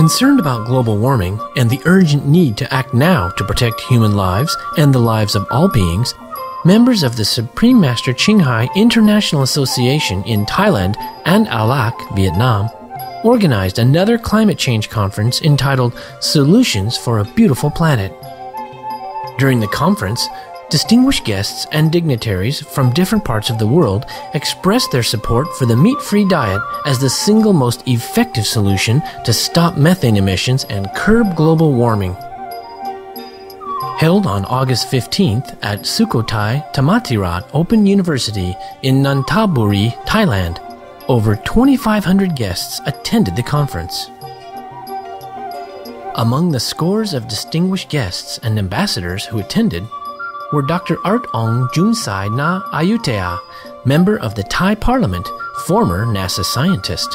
Concerned about global warming and the urgent need to act now to protect human lives and the lives of all beings, members of the Supreme Master Ching Hai International Association in Thailand and Alac, Vietnam, organized another climate change conference entitled Solutions for a Beautiful Planet. During the conference, distinguished guests and dignitaries from different parts of the world expressed their support for the meat-free diet as the single most effective solution to stop methane emissions and curb global warming. Held on August 15th at Sukhothai Thammathirat Open University in Nonthaburi, Thailand, over 2,500 guests attended the conference. Among the scores of distinguished guests and ambassadors who attended were Dr. Art Ong Junsai Na Ayutthaya, member of the Thai Parliament, former NASA scientist,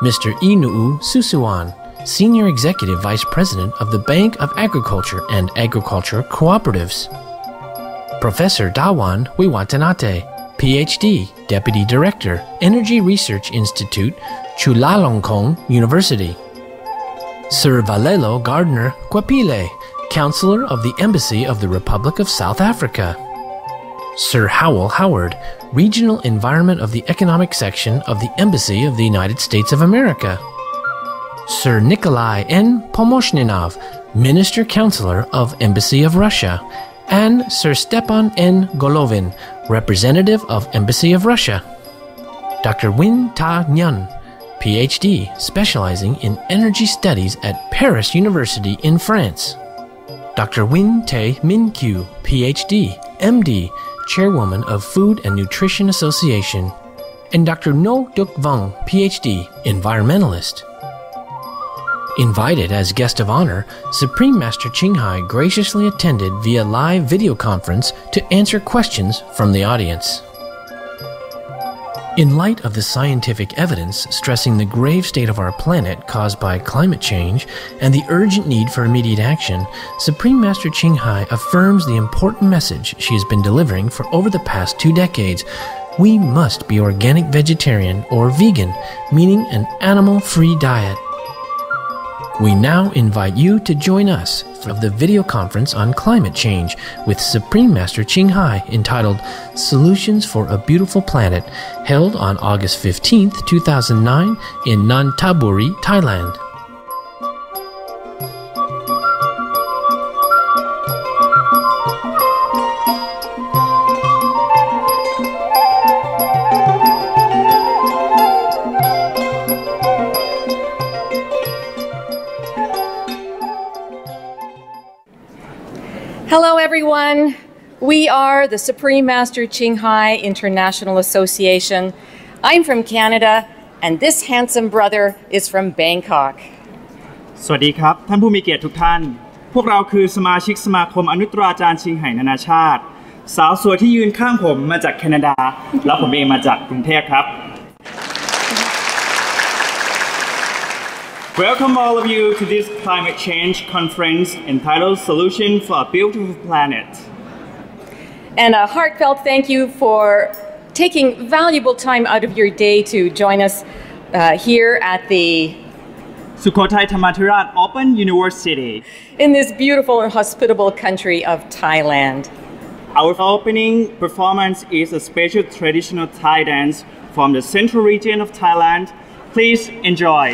Mr. Inuu Susuwan, Senior Executive Vice President of the Bank of Agriculture and Agriculture Cooperatives, Professor Dawan Wiwatanate, PhD, Deputy Director, Energy Research Institute, Chulalongkorn University, Sir Valelo Gardner Kwapile, Counselor of the Embassy of the Republic of South Africa, Sir Howell Howard, Regional Environment of the Economic Section of the Embassy of the United States of America, Sir Nikolai N. Pomoshninov, Minister Counselor of Embassy of Russia, and Sir Stepan N. Golovin, Representative of Embassy of Russia. Dr. Win Ta Nguyen, PhD, specializing in energy studies at Paris University in France. Dr. Win Tae Min Kyu, PhD, MD, Chairwoman of Food and Nutrition Association, and Dr. No Duk Vung, PhD, Environmentalist. Invited as guest of honor, Supreme Master Ching Hai graciously attended via live video conference to answer questions from the audience. In light of the scientific evidence stressing the grave state of our planet caused by climate change and the urgent need for immediate action, Supreme Master Ching Hai affirms the important message she has been delivering for over the past 2 decades. We must be organic vegetarian or vegan, meaning an animal-free diet. We now invite you to join us for the video conference on climate change with Supreme Master Ching Hai entitled Solutions for a Beautiful Planet, held on August 15th, 2009 in Nonthaburi, Thailand. Hello everyone, we are the Supreme Master Ching Hai International Association. I'm from Canada and this handsome brother is from Bangkok. สวัสดีครับท่านผู้มีเกียรติทุกท่านพวกเราคือสมาชิกสมาคมอนุตราจารย์ชิงไห่นานาชาติสาวสวยที่ยืนข้างผมมาจากแคนาดาแล้วผมเองมาจากกรุงเทพครับ Welcome all of you to this climate change conference entitled Solution for a Beautiful Planet. And a heartfelt thank you for taking valuable time out of your day to join us here at the Sukhothai Thammathirat Open University in this beautiful and hospitable country of Thailand. Our opening performance is a special traditional Thai dance from the central region of Thailand. Please enjoy.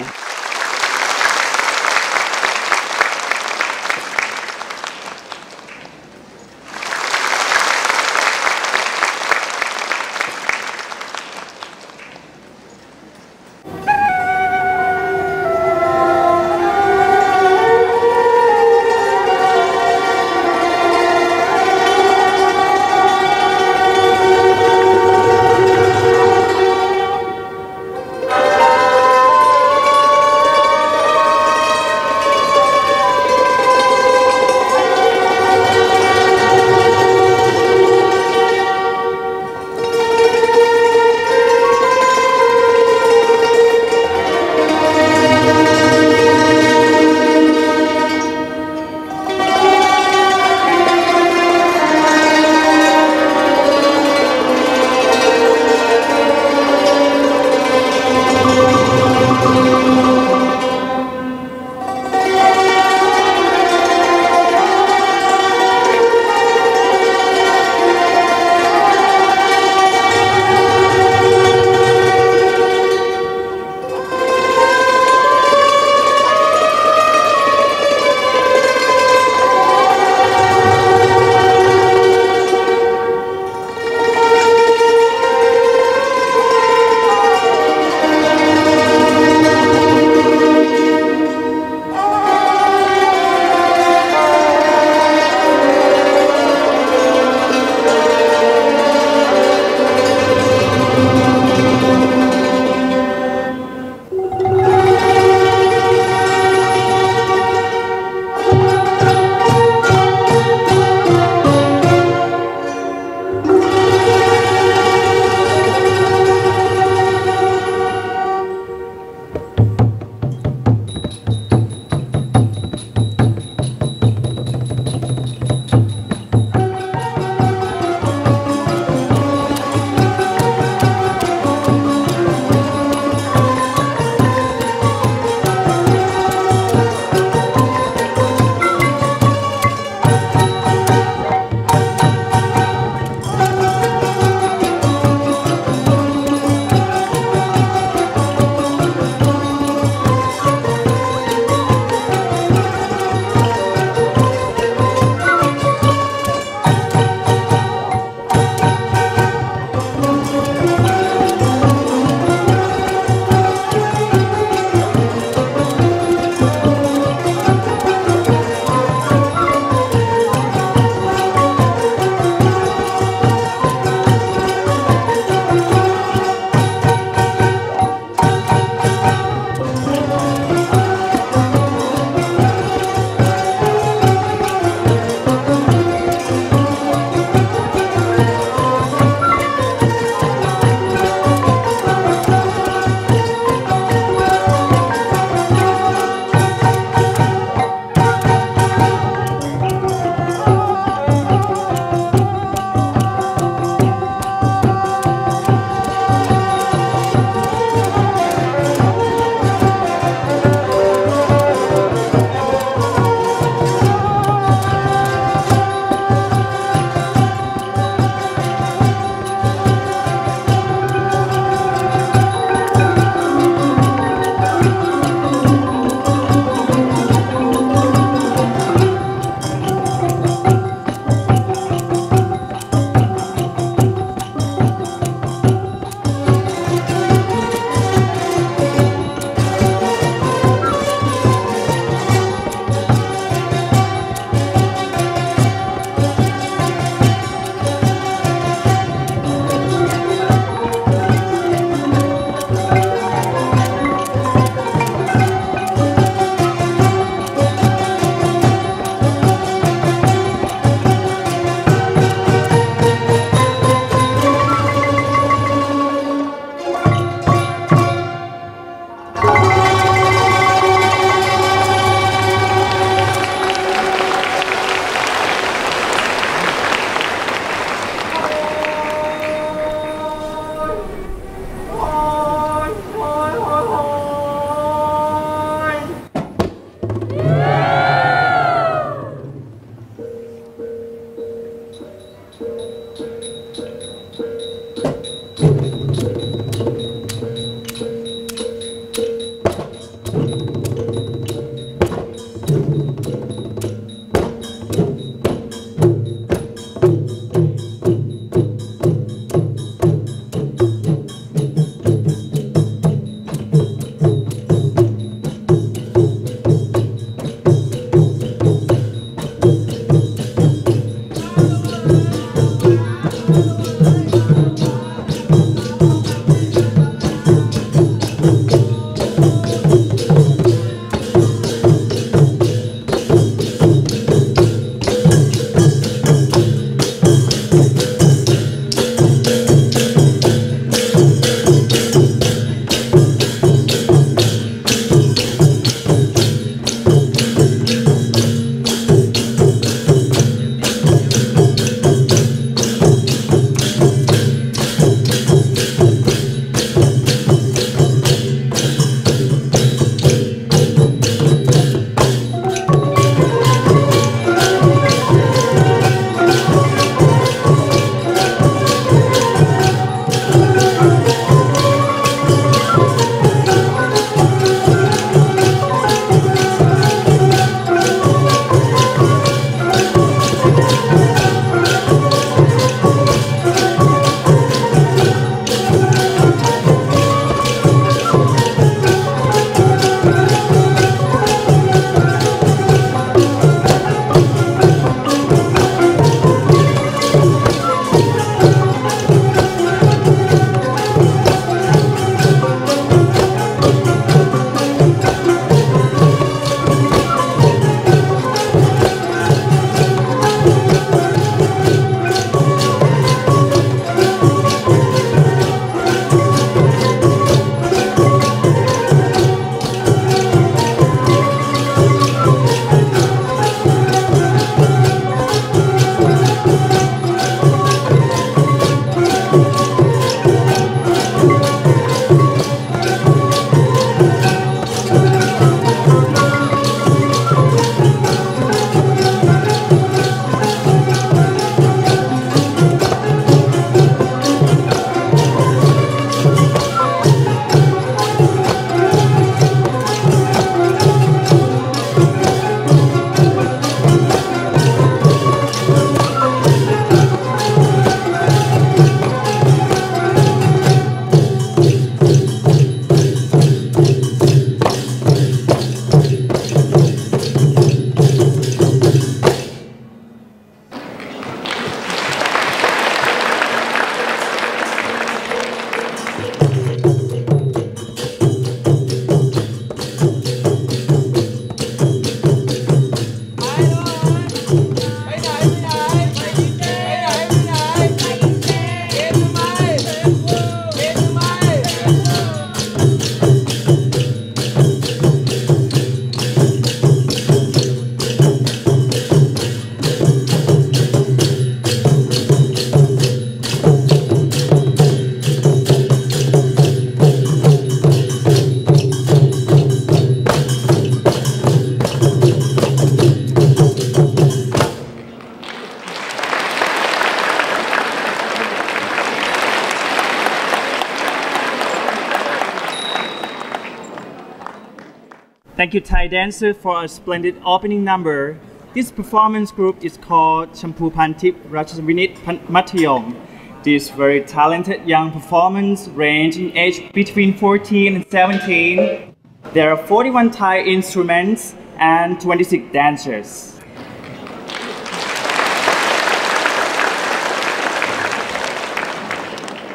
Thank you, Thai dancer, for a splendid opening number. This performance group is called Champu Pantip Rachasvinit Matayong. This very talented young performers range in age between 14 and 17. There are 41 Thai instruments and 26 dancers.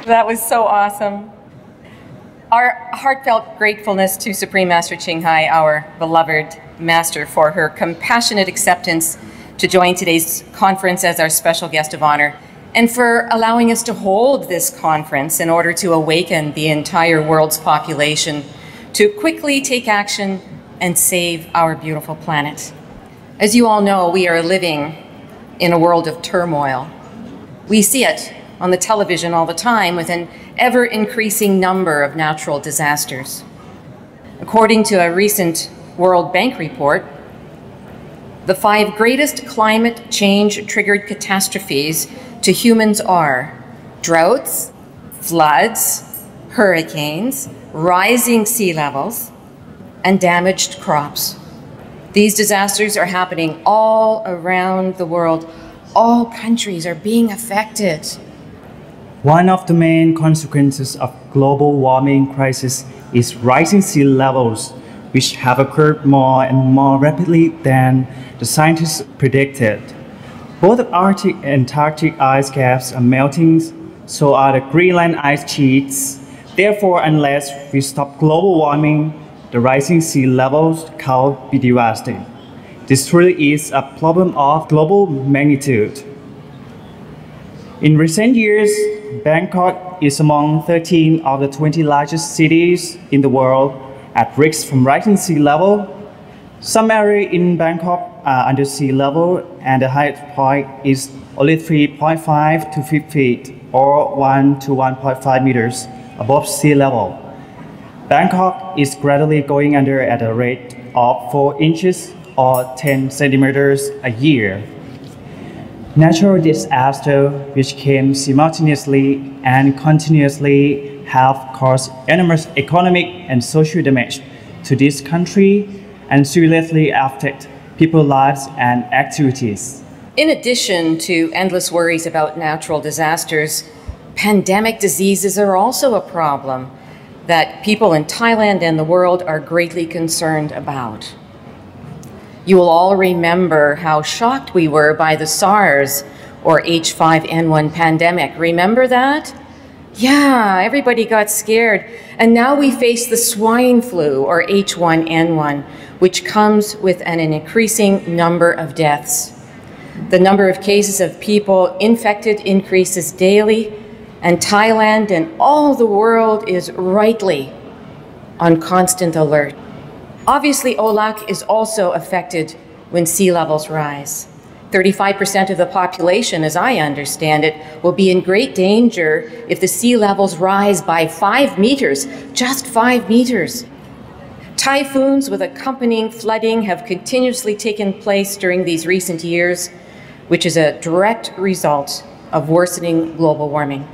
That was so awesome. Our heartfelt gratefulness to Supreme Master Ching Hai, our beloved master, for her compassionate acceptance to join today's conference as our special guest of honor, and for allowing us to hold this conference in order to awaken the entire world's population to quickly take action and save our beautiful planet. As you all know, we are living in a world of turmoil. We see it on the television all the time with an ever-increasing number of natural disasters. According to a recent World Bank report, the 5 greatest climate change-triggered catastrophes to humans are droughts, floods, hurricanes, rising sea levels, and damaged crops. These disasters are happening all around the world. All countries are being affected. One of the main consequences of global warming crisis is rising sea levels, which have occurred more and more rapidly than the scientists predicted. Both the Arctic and Antarctic ice caps are melting, so are the Greenland ice sheets. Therefore, unless we stop global warming, the rising sea levels can be devastating. This truly is a problem of global magnitude. In recent years, Bangkok is among 13 of the 20 largest cities in the world at risk from rising sea level. Some areas in Bangkok are under sea level, and the highest point is only 3.5 to 5 feet, or 1 to 1.5 meters above sea level. Bangkok is gradually going under at a rate of 4 inches or 10 centimeters a year. Natural disasters, which came simultaneously and continuously, have caused enormous economic and social damage to this country and seriously affect people's lives and activities. In addition to endless worries about natural disasters, pandemic diseases are also a problem that people in Thailand and the world are greatly concerned about. You will all remember how shocked we were by the SARS or H5N1 pandemic. Remember that? Yeah, everybody got scared. And now we face the swine flu or H1N1, which comes with an increasing number of deaths. The number of cases of people infected increases daily, and Thailand and all the world is rightly on constant alert. Obviously, Olak is also affected when sea levels rise. 35% of the population, as I understand it, will be in great danger if the sea levels rise by 5 meters, just 5 meters. Typhoons with accompanying flooding have continuously taken place during these recent years, which is a direct result of worsening global warming.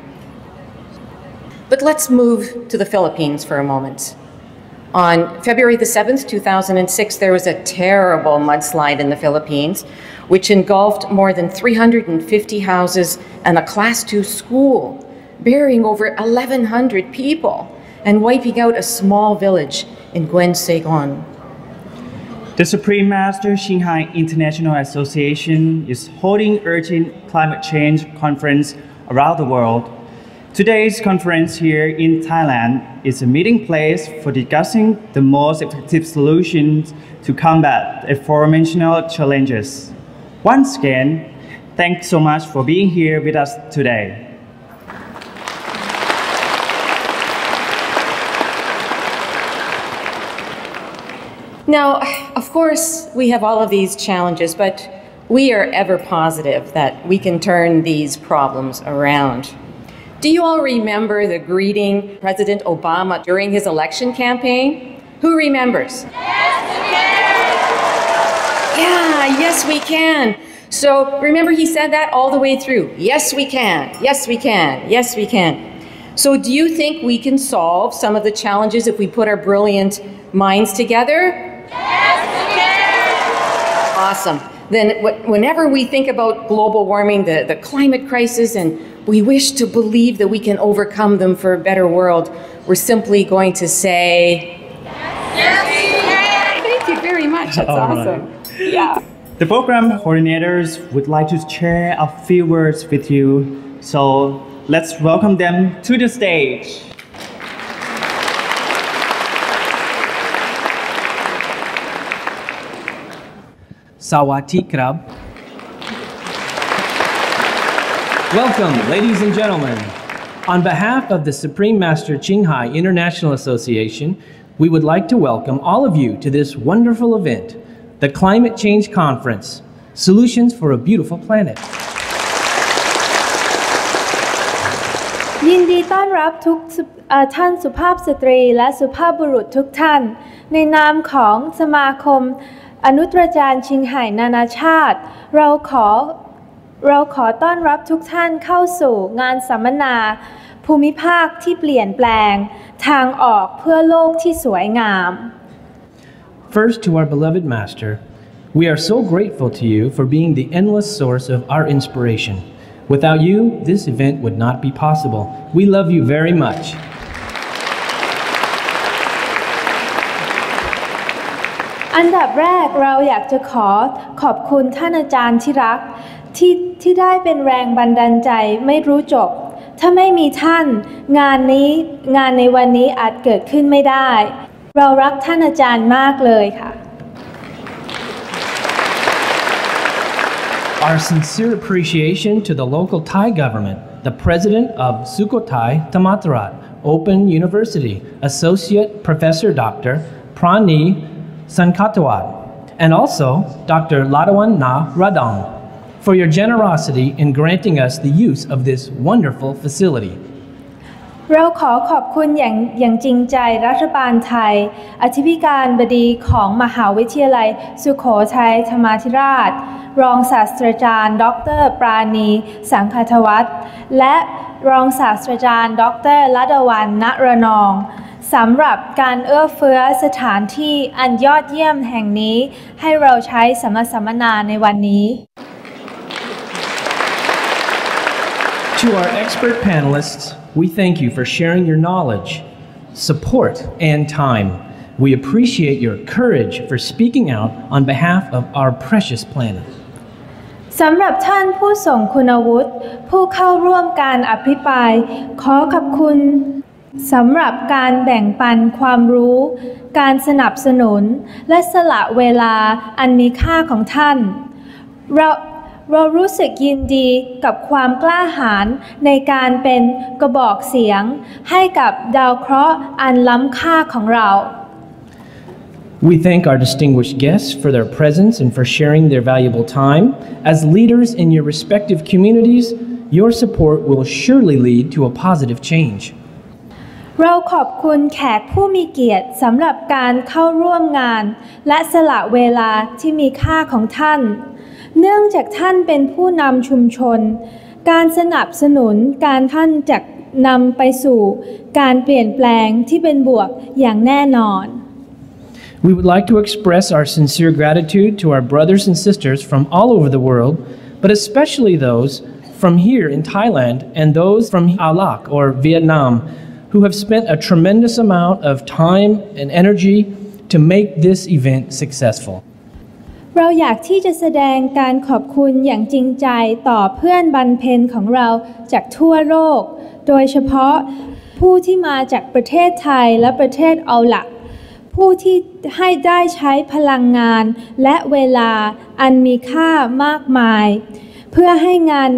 But let's move to the Philippines for a moment. On February the 7th, 2006, there was a terrible mudslide in the Philippines, which engulfed more than 350 houses and a Class II school, burying over 1,100 people and wiping out a small village in Guen Saigon. The Supreme Master Ching Hai International Association is holding urgent climate change conference around the world. Today's conference here in Thailand is a meeting place for discussing the most effective solutions to combat aforementioned challenges. Once again, thanks so much for being here with us today. Now, of course, we have all of these challenges, but we are ever positive that we can turn these problems around. Do you all remember the greeting President Obama during his election campaign? Who remembers? Yes, we can! Yeah, yes, we can. So remember, he said that all the way through. Yes, we can. Yes, we can. Yes, we can. So do you think we can solve some of the challenges if we put our brilliant minds together? Awesome. Then whenever we think about global warming, the climate crisis, and we wish to believe that we can overcome them for a better world, we're simply going to say, yes. Thank you very much. That's awesome. Right. Yeah. The program coordinators would like to share a few words with you. So let's welcome them to the stage. Sawati krab. Welcome, ladies and gentlemen. On behalf of the Supreme Master Qinghai International Association, we would like to welcome all of you to this wonderful event, the Climate Change Conference, Solutions for a Beautiful Planet. ยินดีต้อนรับทุกท่านสุภาพสตรีและสุภาพบุรุษทุกท่านในนามของสมาคมอนุตราจารย์ชิงไห่นานาชาติเราขอต้อนรับทุกท่านเข้าสู่งานสัมมนาภูมิภาคที่เปลี่ยนแปลงทางออกเพื่อโลกที่สวยงาม First, to our beloved Master, we are so grateful to you for being the endless source of our inspiration. Without you, this event would not be possible. We love you very much. อันดับแรกเราอยากจะขอบคุณท่านอาจารย์ที่รักที่ได้เป็นแรงบันดาลใจไม่รู้จบถ้าไม่มีท่านงานในวันนี้อาจเกิดขึ้นไม่ได้เรารักท่านอาจารย์มากเลยค่ะ Our sincere appreciation to the local Thai government, the president of Sukhothai Thammatharat Open University, Associate Professor Dr. Prani Sankatawat, and also Dr. Ladawan Na Radong, for your generosity in granting us the use of this wonderful facility. เราขอบคุณอย่างจริงใจรัฐบาลไทยอธิการบดีของมหาวิทยาลัยสุโขทัยธรรมาธิราชรองศาสตราจารย์ดร.ปราณีสังคทวัฒน์และรองศาสตราจารย์ดร.ลดวันณระนองสำหรับการเอื้อเฟื้อสถานที่อันยอดเยี่ยมแห่งนี้ให้เราใช้สัมมนาในวันนี้ To our expert panelists, we thank you for sharing your knowledge, support, and time. We appreciate your courage for speaking out on behalf of our precious planet. สำหรับท่านผู้ทรงคุณวุฒิผู้เข้าร่วมการอภิปรายขอขอบคุณสำหรับการแบ่งปันความรู้การสนับสนุนและสละเวลาอันมีค่าของท่านเรารู้สึกยินดีกับความกล้าหาญในการเป็นกระบอกเสียงให้กับดาวเคราะห์อันล้ำค่าของเรา We thank our distinguished guests for their presence and for sharing their valuable time. As leaders in your respective communities, your support will surely lead to a positive change. เราขอบคุณแขกผู้มีเกียรติสำหรับการเข้าร่วมงานและสละเวลาที่มีค่าของท่านเนื่องจากท่านเป็นผู้นำชุมชนการสนับสนุนการท่านจะนำไปสู่การเปลี่ยนแปลงที่เป็นบวกอย่างแน่นอน We would like to express our sincere gratitude to our brothers and sisters from all over the world, but especially those from here in Thailand and those from Alak or Vietnam who have spent a tremendous amount of time and energy to make this event successful. เราอยากที่จะแสดงการขอบคุณอย่างจริงใจต่อเพื่อนบรรพนของเราจากทั่วโลกโดยเฉพาะผู้ที่มาจากประเทศไทยและประเทศเอาหลักผู้ที่ให้ได้ใช้พลังงานและเวลาอันมีค่ามากมายเพื่อให้งาน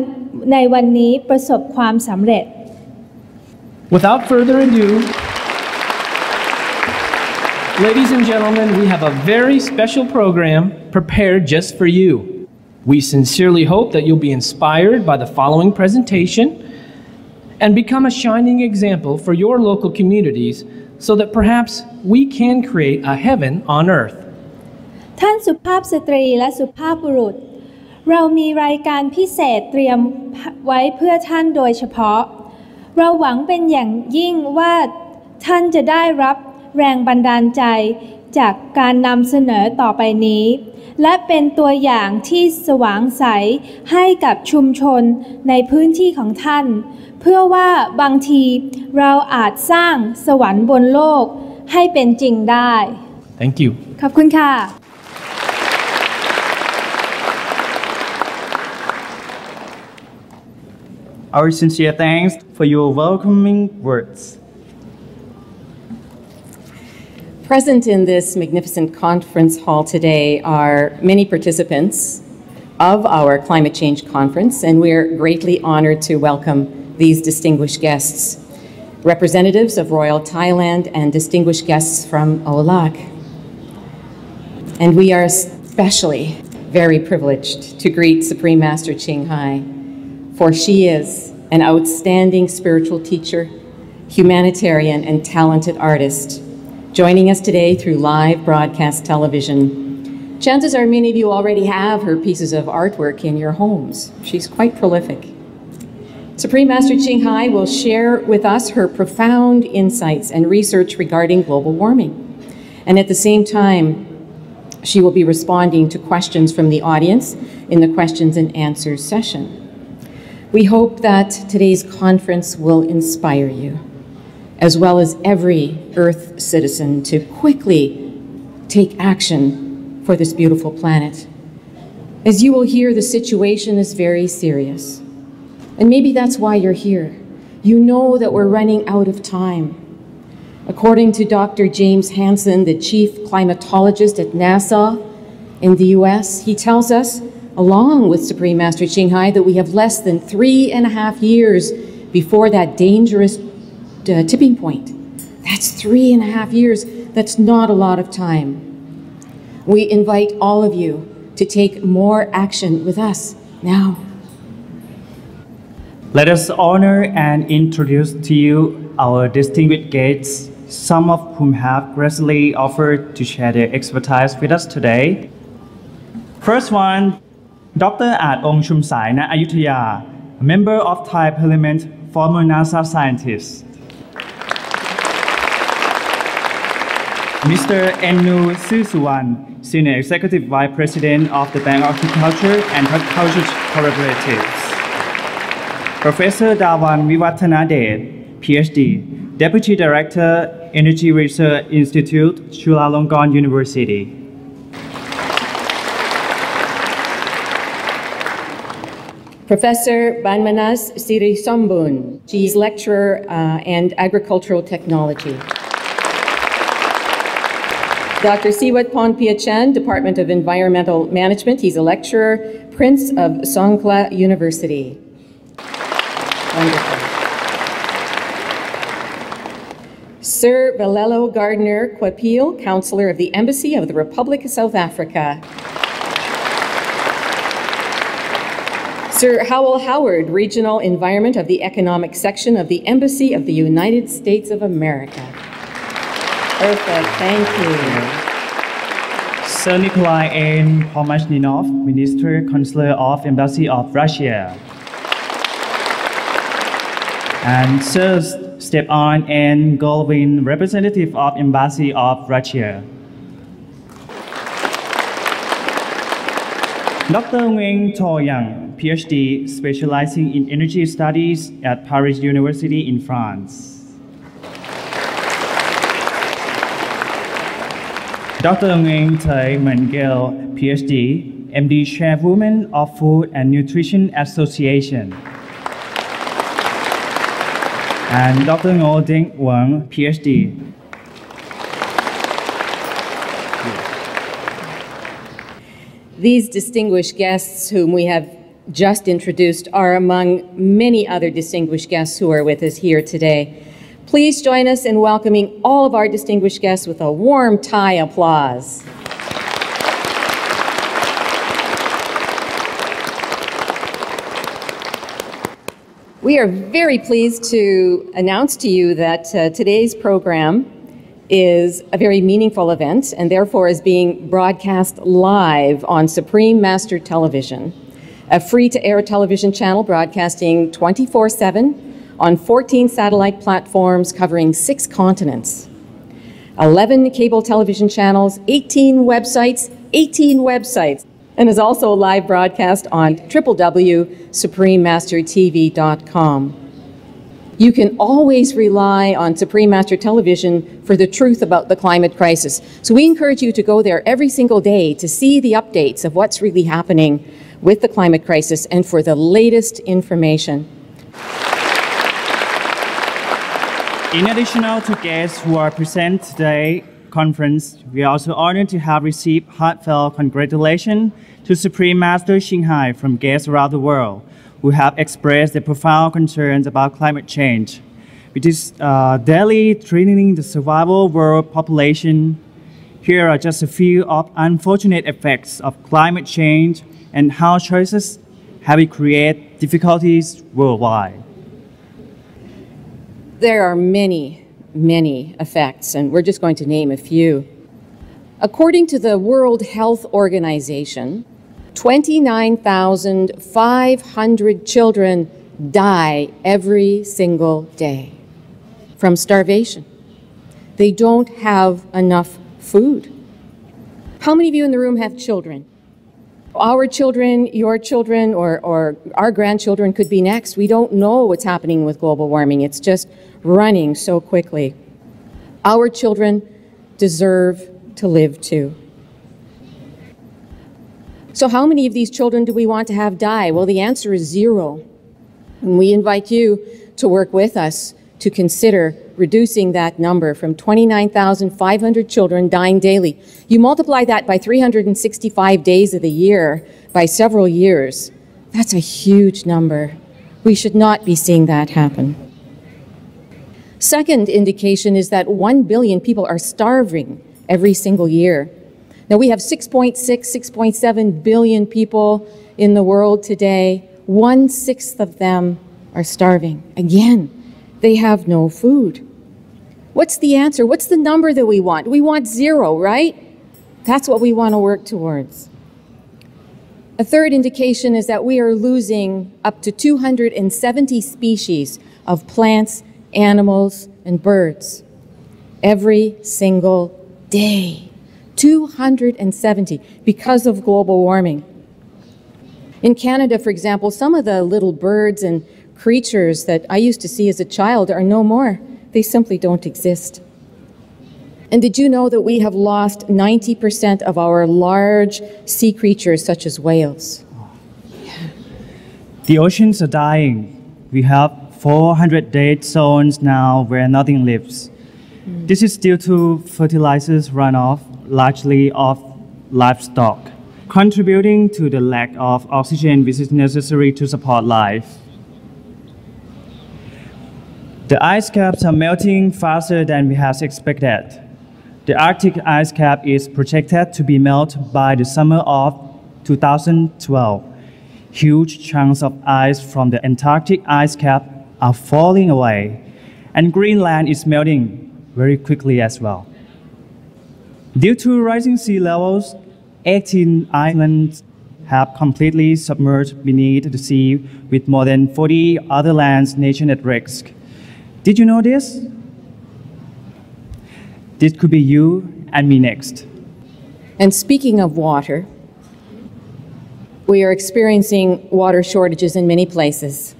ในวันนี้ประสบความสำเร็จ Without further ado, ladies and gentlemen, we have a very special program prepared just for you. We sincerely hope that you'll be inspired by the following presentation and become a shining example for your local communities so that perhaps we can create a heaven on earth. ท่านสุภาพสตรีและสุภาพบุรุษเรามีรายการพิเศษเตรียมไว้เพื่อท่านโดยเฉพาะเราหวังเป็นอย่างยิ่งว่าท่านจะได้รับแรงบันดาลใจ จากการนำเสนอต่อไปนี้และเป็นตัวอย่างที่สว่างใสให้กับชุมชนในพื้นที่ของท่านเพื่อว่าบางทีเราอาจสร้างสวรรค์บนโลกให้เป็นจริงได้ Thank you. ขอบคุณค่ะ Our sincere thanks for your welcoming words. Present in this magnificent conference hall today are many participants of our climate change conference, and we're greatly honored to welcome these distinguished guests, representatives of Royal Thailand and distinguished guests from OLAC. And we are especially very privileged to greet Supreme Master Ching Hai, for she is an outstanding spiritual teacher, humanitarian, and talented artist, joining us today through live broadcast television. Chances are many of you already have her pieces of artwork in your homes. She's quite prolific. Supreme Master Ching Hai will share with us her profound insights and research regarding global warming. And at the same time, she will be responding to questions from the audience in the questions and answers session. We hope that today's conference will inspire you, as well as every Earth citizen, to quickly take action for this beautiful planet. As you will hear, the situation is very serious. And maybe that's why you're here. You know that we're running out of time. According to Dr. James Hansen, the chief climatologist at NASA in the US, he tells us, along with Supreme Master Ching Hai, that we have less than 3.5 years before that dangerous tipping point. That's 3.5 years. That's not a lot of time. We invite all of you to take more action with us now. Let us honor and introduce to you our distinguished guests, some of whom have graciously offered to share their expertise with us today. First one, Dr. Arimdawn Chumsai Na Ayuthaya, a member of Thai Parliament, former NASA scientist. Mr. Ennu Susuwan, Senior Executive Vice President of the Bank of Agriculture and Horticulture Cooperatives. Professor Dawan Viwattanadet, PhD, Deputy Director, Energy Research Institute, Chulalongkorn University. Professor Banmanas Sirisombun, she's lecturer and agricultural technology. Dr. Siwat Ponpiachan, Department of Environmental Management, he's a lecturer, Prince of Songkhla University. Wonderful. Sir Valelo Gardner Kwapil, Counselor of the Embassy of the Republic of South Africa. Sir Howell Howard, Regional Environment of the Economic Section of the Embassy of the United States of America. Perfect, thank you. Sir Nikolai N. Pomashninov, Minister, Consular of Embassy of Russia. And Sir Stepan N. Golovin, Representative of Embassy of Russia. Dr. Nguyen To Yang, PhD, specializing in energy studies at Paris University in France. Dr. Nguyen Thầy Mengel, PhD, MD, Chairwoman of Food and Nutrition Association. And Dr. Ngo Ding Wang, PhD. These distinguished guests whom we have just introduced are among many other distinguished guests who are with us here today. Please join us in welcoming all of our distinguished guests with a warm Thai applause. We are very pleased to announce to you that today's program is a very meaningful event and therefore is being broadcast live on Supreme Master Television, a free-to-air television channel broadcasting 24/7 on 14 satellite platforms covering 6 continents. 11 cable television channels, 18 websites, and is also a live broadcast on www.suprememastertv.com. You can always rely on Supreme Master Television for the truth about the climate crisis. So we encourage you to go there every single day to see the updates of what's really happening with the climate crisis and for the latest information. In addition to guests who are present today conference, we are also honored to have received heartfelt congratulations to Supreme Master Qinghai from guests around the world who have expressed their profound concerns about climate change, which is daily threatening the survival world population. Here are just a few of unfortunate effects of climate change and how choices have created difficulties worldwide. There are many effects, and we're just going to name a few. According to the World Health Organization, 29,500 children die every single day from starvation. They don't have enough food. How many of you in the room have children? Our children, your children, or our grandchildren could be next. We don't know what's happening with global warming. It's just running so quickly. Our children deserve to live too. So how many of these children do we want to have die? Well, the answer is 0. And we invite you to work with us to consider reducing that number from 29,500 children dying daily. You multiply that by 365 days of the year by several years. That's a huge number. We should not be seeing that happen. Second indication is that 1 billion people are starving every single year. Now we have 6.7 billion people in the world today. 1/6 of them are starving. Again, they have no food. What's the answer? What's the number that we want? We want 0, right? That's what we want to work towards. A third indication is that we are losing up to 270 species of plants, animals, and birds every single day. 270 because of global warming. In Canada, for example, some of the little birds and creatures that I used to see as a child are no more. They simply don't exist. And did you know that we have lost 90% of our large sea creatures such as whales? The oceans are dying. We have 400 dead zones now where nothing lives. This is due to fertilizers runoff, largely of livestock, contributing to the lack of oxygen which is necessary to support life. The ice caps are melting faster than we have expected. The Arctic ice cap is projected to be melted by the summer of 2012. Huge chunks of ice from the Antarctic ice cap are falling away, and Greenland is melting very quickly as well. Due to rising sea levels, 18 islands have completely submerged beneath the sea, with more than 40 other land nations at risk. Did you know this? This could be you and me next. And speaking of water, we are experiencing water shortages in many places.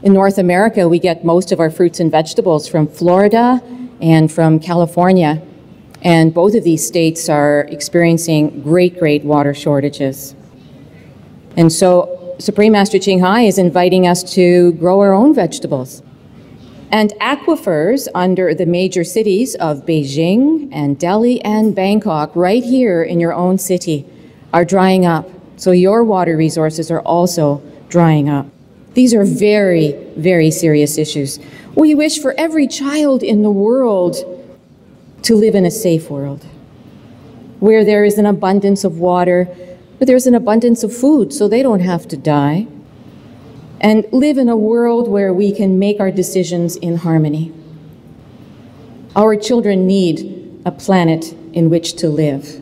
In North America, we get most of our fruits and vegetables from Florida and from California. And both of these states are experiencing great water shortages. And so Supreme Master Qinghai is inviting us to grow our own vegetables. And aquifers under the major cities of Beijing and Delhi and Bangkok, right here in your own city, are drying up. So your water resources are also drying up. These are very serious issues. We wish for every child in the world to live in a safe world, where there is an abundance of water, where there's an abundance of food so they don't have to die, and live in a world where we can make our decisions in harmony. Our children need a planet in which to live.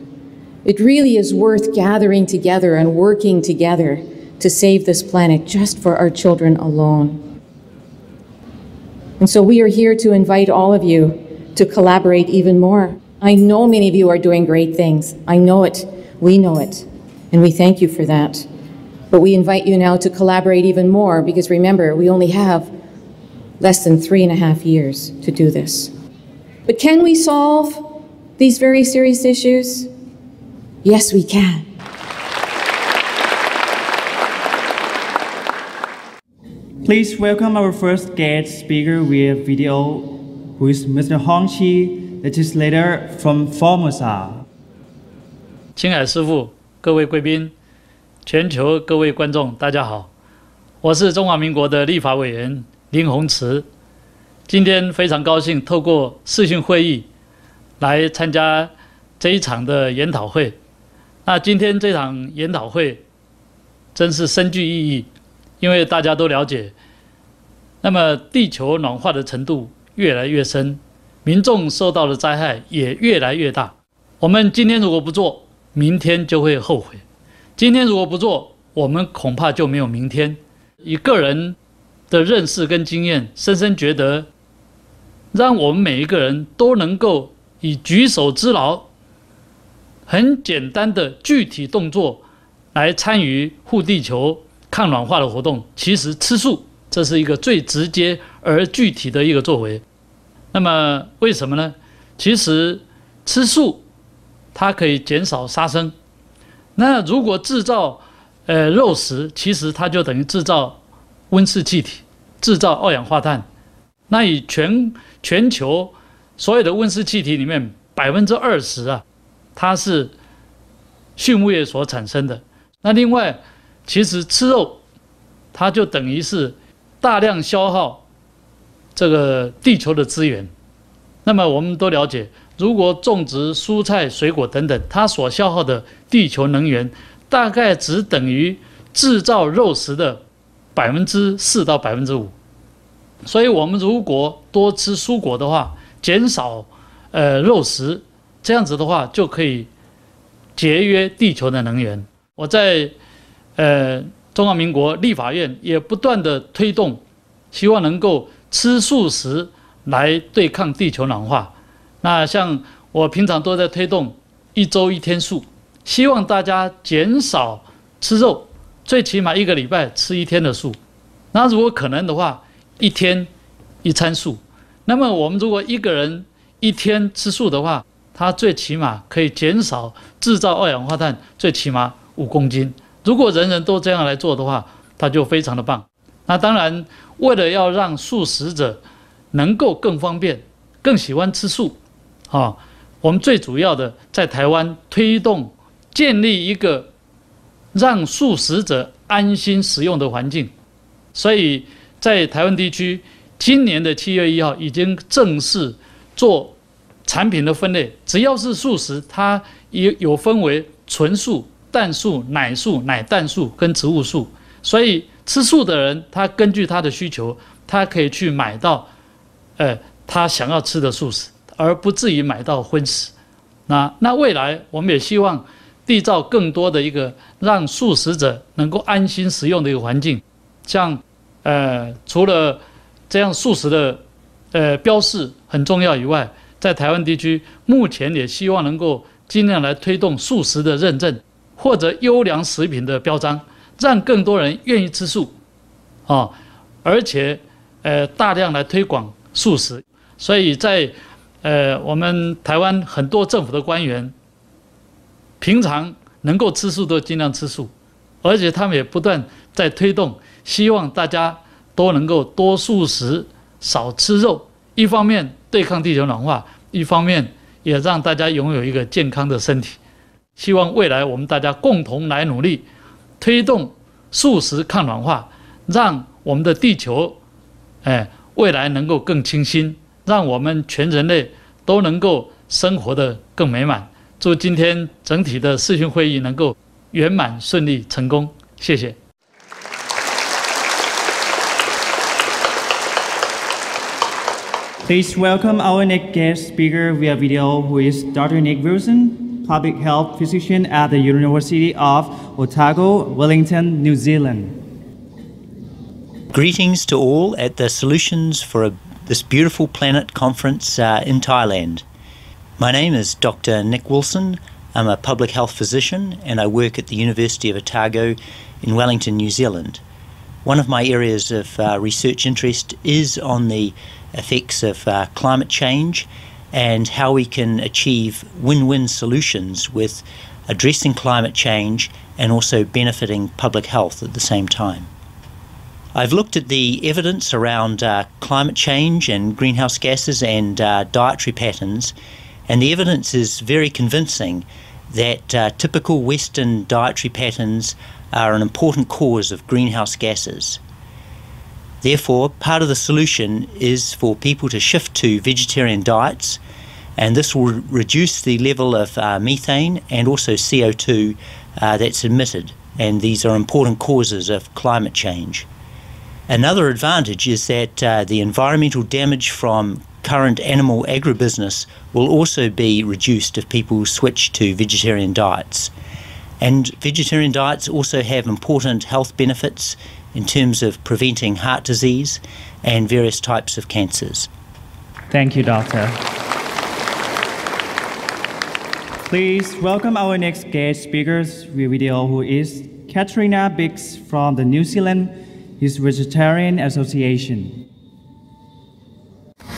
It really is worth gathering together and working together to save this planet just for our children alone. And so we are here to invite all of you to collaborate even more. I know many of you are doing great things. I know it. We know it. And we thank you for that. But we invite you now to collaborate even more because remember, we only have less than 3.5 years to do this. But can we solve these very serious issues? Yes, we can. Please welcome our first guest speaker via video, who is Mr. Hong Chi, legislator from Formosa. 青海师傅，各位贵宾，全球各位观众，大家好，我是中华民国的立法委员林鸿池。今天非常高兴透过视讯会议来参加这一场的研讨会。那今天这场研讨会真是深具意义，因为大家都了解，那么地球暖化的程度越来越深，民众受到的灾害也越来越大。我们今天如果不做，明天就会后悔；今天如果不做，我们恐怕就没有明天。以个人的认识跟经验，深深觉得，让我们每一个人都能够以举手之劳，很简单的具体动作来参与护地球、抗暖化的活动。其实吃素，这是一个最直接而具体的一个作为。那么为什么呢？其实吃素，它可以减少杀生。那如果制造肉食，其实它就等于制造温室气体，制造二氧化碳。那以全球所有的温室气体里面20%啊，它是畜牧业所产生的。那另外，其实吃肉，它就等于是大量消耗这个地球的资源。那么我们都了解，如果种植蔬菜、水果等等，它所消耗的地球能源，大概只等于制造肉食的4%到5%。所以我们如果多吃蔬果的话，减少肉食，这样子的话就可以节约地球的能源。我在中华民国立法院也不断的推动，希望能够吃素食来对抗地球暖化。那像我平常都在推动1周1天素，希望大家减少吃肉，最起码1个礼拜吃1天的素。那如果可能的话，1天1餐素。那么我们如果一个人1天吃素的话，他最起码可以减少制造二氧化碳最起码5公斤。如果人人都这样来做的话，它就非常的棒。那当然，为了要让素食者能够更方便、更喜欢吃素，我们最主要的在台湾推动建立一个让素食者安心食用的环境。所以在台湾地区，今年的7月1号已经正式做产品的分类，只要是素食，它也有分为纯素、蛋素、奶素、奶蛋素跟植物素。所以吃素的人，他根据他的需求，他可以去买到他想要吃的素食，而不至于买到荤食。那未来我们也希望缔造更多的一个让素食者能够安心食用的一个环境。像除了这样素食的标示很重要以外，在台湾地区目前也希望能够尽量来推动素食的认证或者优良食品的标章，让更多人愿意吃素而且大量来推广素食。所以在我们台湾很多政府的官员，平常能够吃素都尽量吃素，而且他们也不断在推动，希望大家都能够多素食、少吃肉。一方面对抗地球暖化，一方面也让大家拥有一个健康的身体。希望未来我们大家共同来努力，推动素食抗暖化，让我们的地球未来能够更清新，让我们全人类都能够生活得更美满。祝今天整体的视讯会议能够圆满顺利成功，谢谢。Please welcome our next guest speaker via video, who is Dr. Nick Wilson, public health physician at the University of Otago, Wellington, New Zealand. Greetings to all at the Solutions for a this beautiful planet conference in Thailand. My name is Dr. Nick Wilson. I'm a public health physician and I work at the University of Otago in Wellington, New Zealand. One of my areas of research interest is on the effects of climate change and how we can achieve win-win solutions with addressing climate change and also benefiting public health at the same time. I've looked at the evidence around climate change and greenhouse gases and dietary patterns, and the evidence is very convincing that typical Western dietary patterns are an important cause of greenhouse gases. Therefore, part of the solution is for people to shift to vegetarian diets, and this will reduce the level of methane and also CO2 that's emitted, and these are important causes of climate change. Another advantage is that the environmental damage from current animal agribusiness will also be reduced if people switch to vegetarian diets. And vegetarian diets also have important health benefits in terms of preventing heart disease and various types of cancers. Thank you, Doctor. Please welcome our next guest speakers video, who is Katrina Biggs from the New Zealand Vegetarian Association.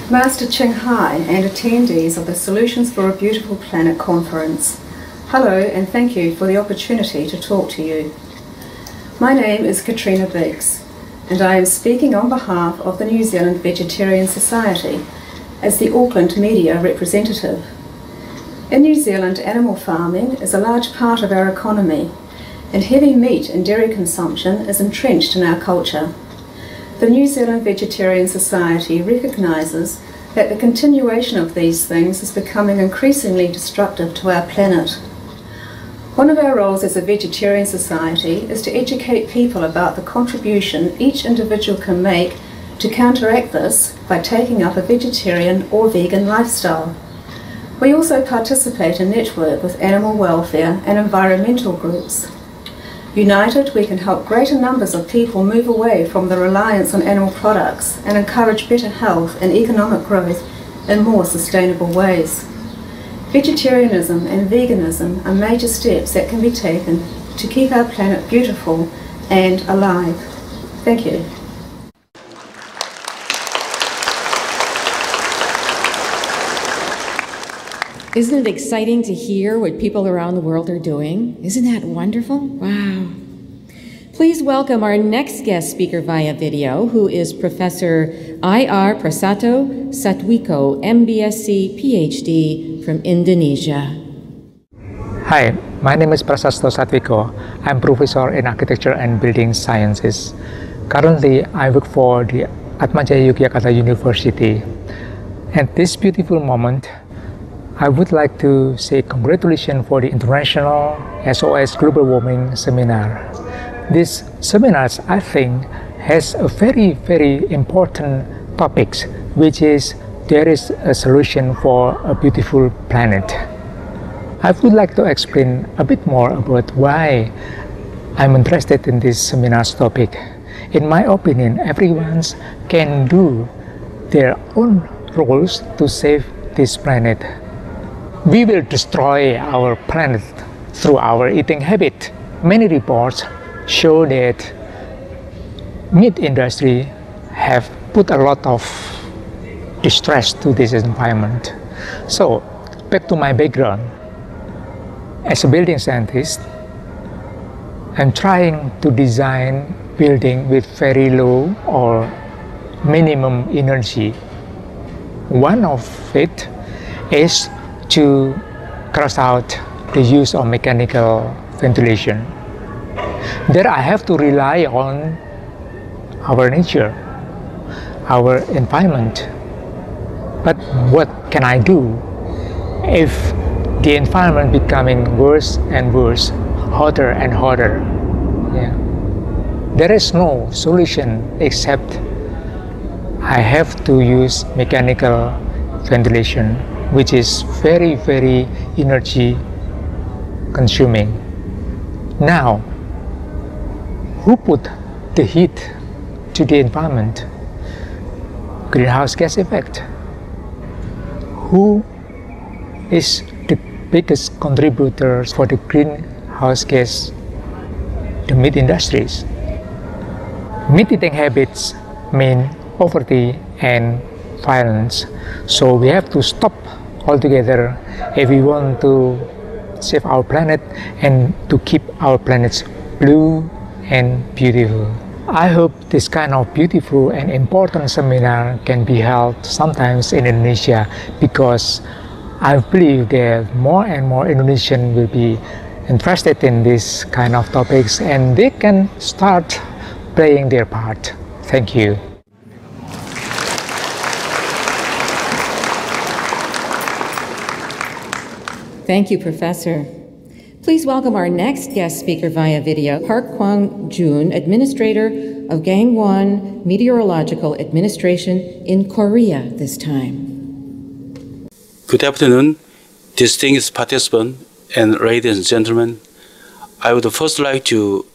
Master Ching Hai and attendees of the Solutions for a Beautiful Planet conference. Hello and thank you for the opportunity to talk to you. My name is Katrina Biggs and I am speaking on behalf of the New Zealand Vegetarian Society as the Auckland media representative. In New Zealand, animal farming is a large part of our economy and heavy meat and dairy consumption is entrenched in our culture. The New Zealand Vegetarian Society recognises that the continuation of these things is becoming increasingly destructive to our planet. One of our roles as a vegetarian society is to educate people about the contribution each individual can make to counteract this by taking up a vegetarian or vegan lifestyle. We also participate and network with animal welfare and environmental groups. United, we can help greater numbers of people move away from the reliance on animal products and encourage better health and economic growth in more sustainable ways. Vegetarianism and veganism are major steps that can be taken to keep our planet beautiful and alive. Thank you. Isn't it exciting to hear what people around the world are doing? Isn't that wonderful? Wow. Please welcome our next guest speaker via video, who is Professor I.R. Prasato Satwiko, MBSc, PhD from Indonesia. Hi, my name is Prasasto Satwiko. I'm professor in architecture and building sciences. Currently, I work for the Atmajaya Yogyakarta University. At this beautiful moment, I would like to say congratulations for the International SOS Global Warming Seminar. This seminar, I think, has a very, very important topic, which is there is a solution for a beautiful planet. I would like to explain a bit more about why I'm interested in this seminar's topic. In my opinion, everyone can do their own roles to save this planet. We will destroy our planet through our eating habit. Many reports show that meat industry have put a lot of distress to this environment. So, back to my background. As a building scientist, I'm trying to design building with very low or minimum energy. One of it is to cross out the use of mechanical ventilation. There I have to rely on our nature, our environment. But what can I do if the environment becoming worse and worse, hotter and hotter? Yeah. There is no solution except I have to use mechanical ventilation, which is very, very energy consuming. Now, who put the heat to the environment? greenhouse gas effect. Who is the biggest contributors for the greenhouse gas? The meat industries. Meat eating habits mean poverty and violence. So we have to stop altogether if we want to save our planet and to keep our planet blue and beautiful. I hope this kind of beautiful and important seminar can be held sometimes in Indonesia, because I believe that more and more Indonesians will be interested in this kind of topics and they can start playing their part. Thank you. Thank you, Professor. Please welcome our next guest speaker via video, Park Kwang-Jun, Administrator of Gangwon Meteorological Administration in Korea this time. Good afternoon, distinguished participants and ladies and gentlemen. I would first like to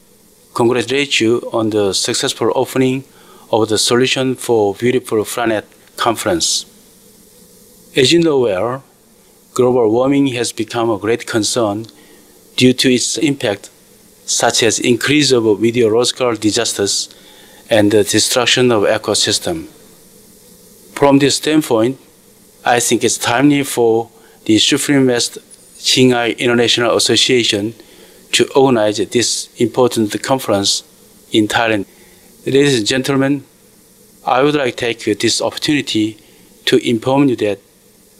congratulate you on the successful opening of the Solution for Beautiful Planet conference. As you know well, global warming has become a great concern due to its impact, such as increase of meteorological disasters and the destruction of ecosystem. From this standpoint, I think it's timely for the Supremacist Qinghai International Association to organize this important conference in Thailand. Ladies and gentlemen, I would like to take this opportunity to inform you that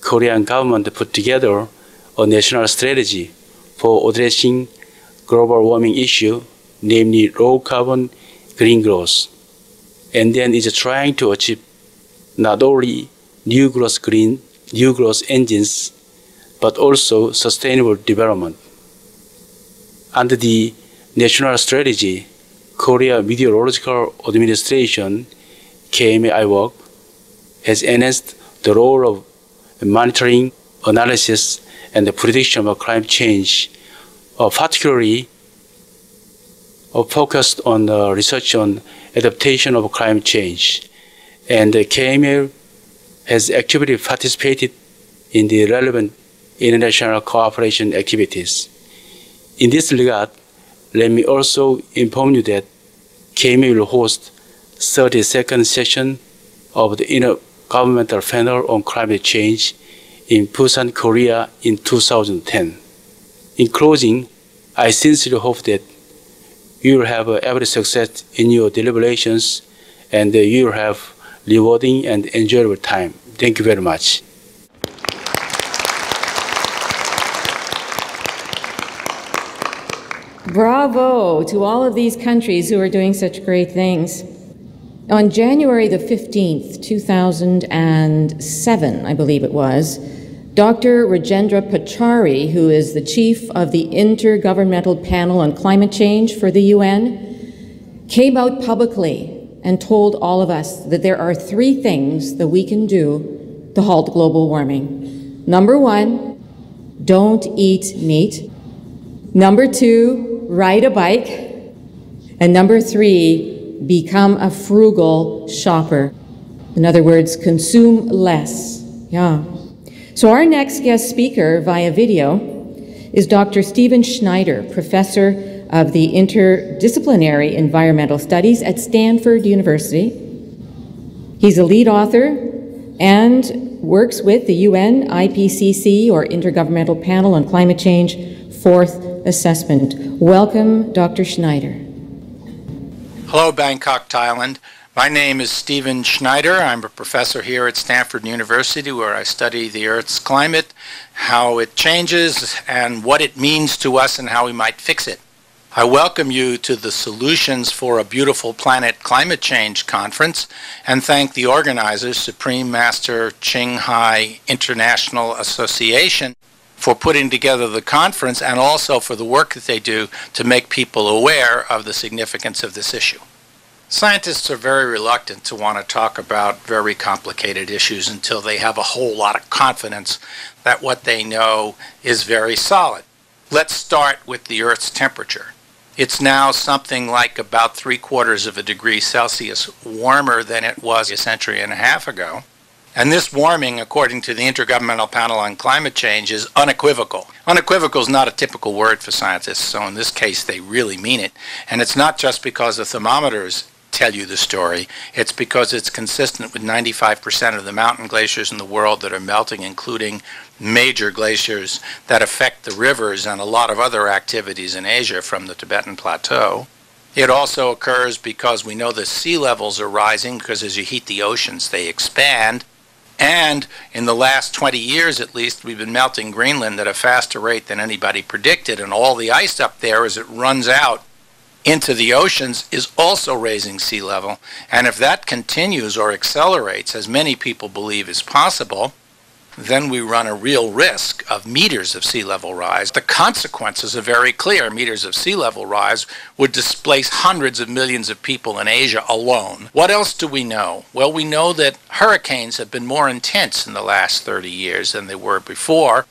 Korean government put together a national strategy for addressing global warming issue, namely low carbon green growth, and then is trying to achieve not only new growth engines, but also sustainable development. Under the national strategy, Korea Meteorological Administration, KMAI, has enhanced the role of monitoring, analysis, and the prediction of climate change, particularly focused on research on adaptation of climate change. And the KML has actively participated in the relevant international cooperation activities. In this regard, let me also inform you that KML will host 32nd session of the Intergovernmental Panel on Climate Change in Busan, Korea in 2010. In closing, I sincerely hope that you will have every success in your deliberations and you will have rewarding and enjoyable time. Thank you very much. Bravo to all of these countries who are doing such great things. On January the 15th, 2007, I believe it was, Dr. Rajendra Pachauri, who is the chief of the Intergovernmental Panel on Climate Change for the UN, came out publicly and told all of us that there are 3 things that we can do to halt global warming. Number 1, don't eat meat. Number 2, ride a bike. And number 3, become a frugal shopper. In other words, consume less. Yeah. So our next guest speaker via video is Dr. Stephen Schneider, professor of the Interdisciplinary Environmental Studies at Stanford University. He's a lead author and works with the UN IPCC, or Intergovernmental Panel on Climate Change, 4th assessment. Welcome, Dr. Schneider. Hello, Bangkok, Thailand. My name is Stephen Schneider. I'm a professor here at Stanford University, where I study the Earth's climate, how it changes, and what it means to us and how we might fix it. I welcome you to the Solutions for a Beautiful Planet Climate Change Conference and thank the organizers, Supreme Master Qinghai International Association, for putting together the conference and also for the work that they do to make people aware of the significance of this issue. Scientists are very reluctant to want to talk about very complicated issues until they have a whole lot of confidence that what they know is very solid. Let's start with the Earth's temperature. It's now something like about 3/4 of a degree Celsius warmer than it was a century and a half ago. And this warming, according to the Intergovernmental Panel on Climate Change, is unequivocal. Unequivocal is not a typical word for scientists, so in this case they really mean it. And it's not just because the thermometers tell you the story, it's because it's consistent with 95% of the mountain glaciers in the world that are melting, including major glaciers that affect the rivers and a lot of other activities in Asia from the Tibetan Plateau. It also occurs because we know the sea levels are rising, because as you heat the oceans, they expand. And in the last 20 years, at least, we've been melting Greenland at a faster rate than anybody predicted, and all the ice up there as it runs out into the oceans is also raising sea level. And if that continues or accelerates, as many people believe is possible, then we run a real risk of meters of sea level rise. The consequences are very clear. Meters of sea level rise would displace hundreds of millions of people in Asia alone. What else do we know? Well, we know that hurricanes have been more intense in the last 30 years than they were before,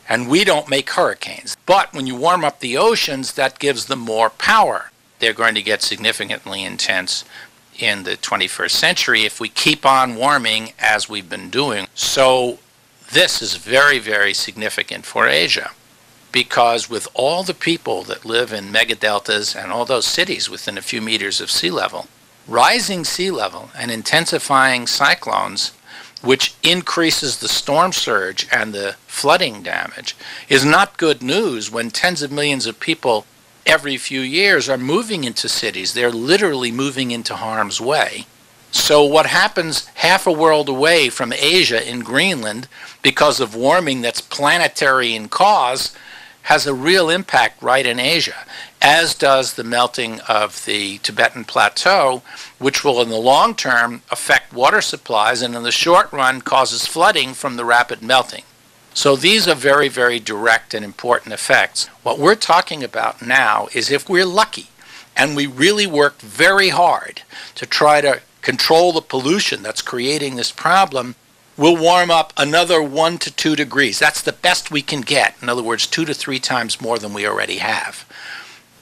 and we don't make hurricanes. But when you warm up the oceans, that gives them more power. They're going to get significantly intense in the 21st century if we keep on warming as we've been doing. So this is very, very significant for Asia, because with all the people that live in megadeltas and all those cities within a few meters of sea level, rising sea level and intensifying cyclones, which increases the storm surge and the flooding damage, is not good news when tens of millions of people every few years are moving into cities. They're literally moving into harm's way. So what happens half a world away from Asia in Greenland because of warming that's planetary in cause has a real impact right in Asia, as does the melting of the Tibetan Plateau, which will in the long term affect water supplies and in the short run causes flooding from the rapid melting. So these are very, very direct and important effects. What we're talking about now is if we're lucky and we really work very hard to try to control the pollution that's creating this problem, we'll warm up another 1 to 2 degrees. That's the best we can get. In other words, 2 to 3 times more than we already have.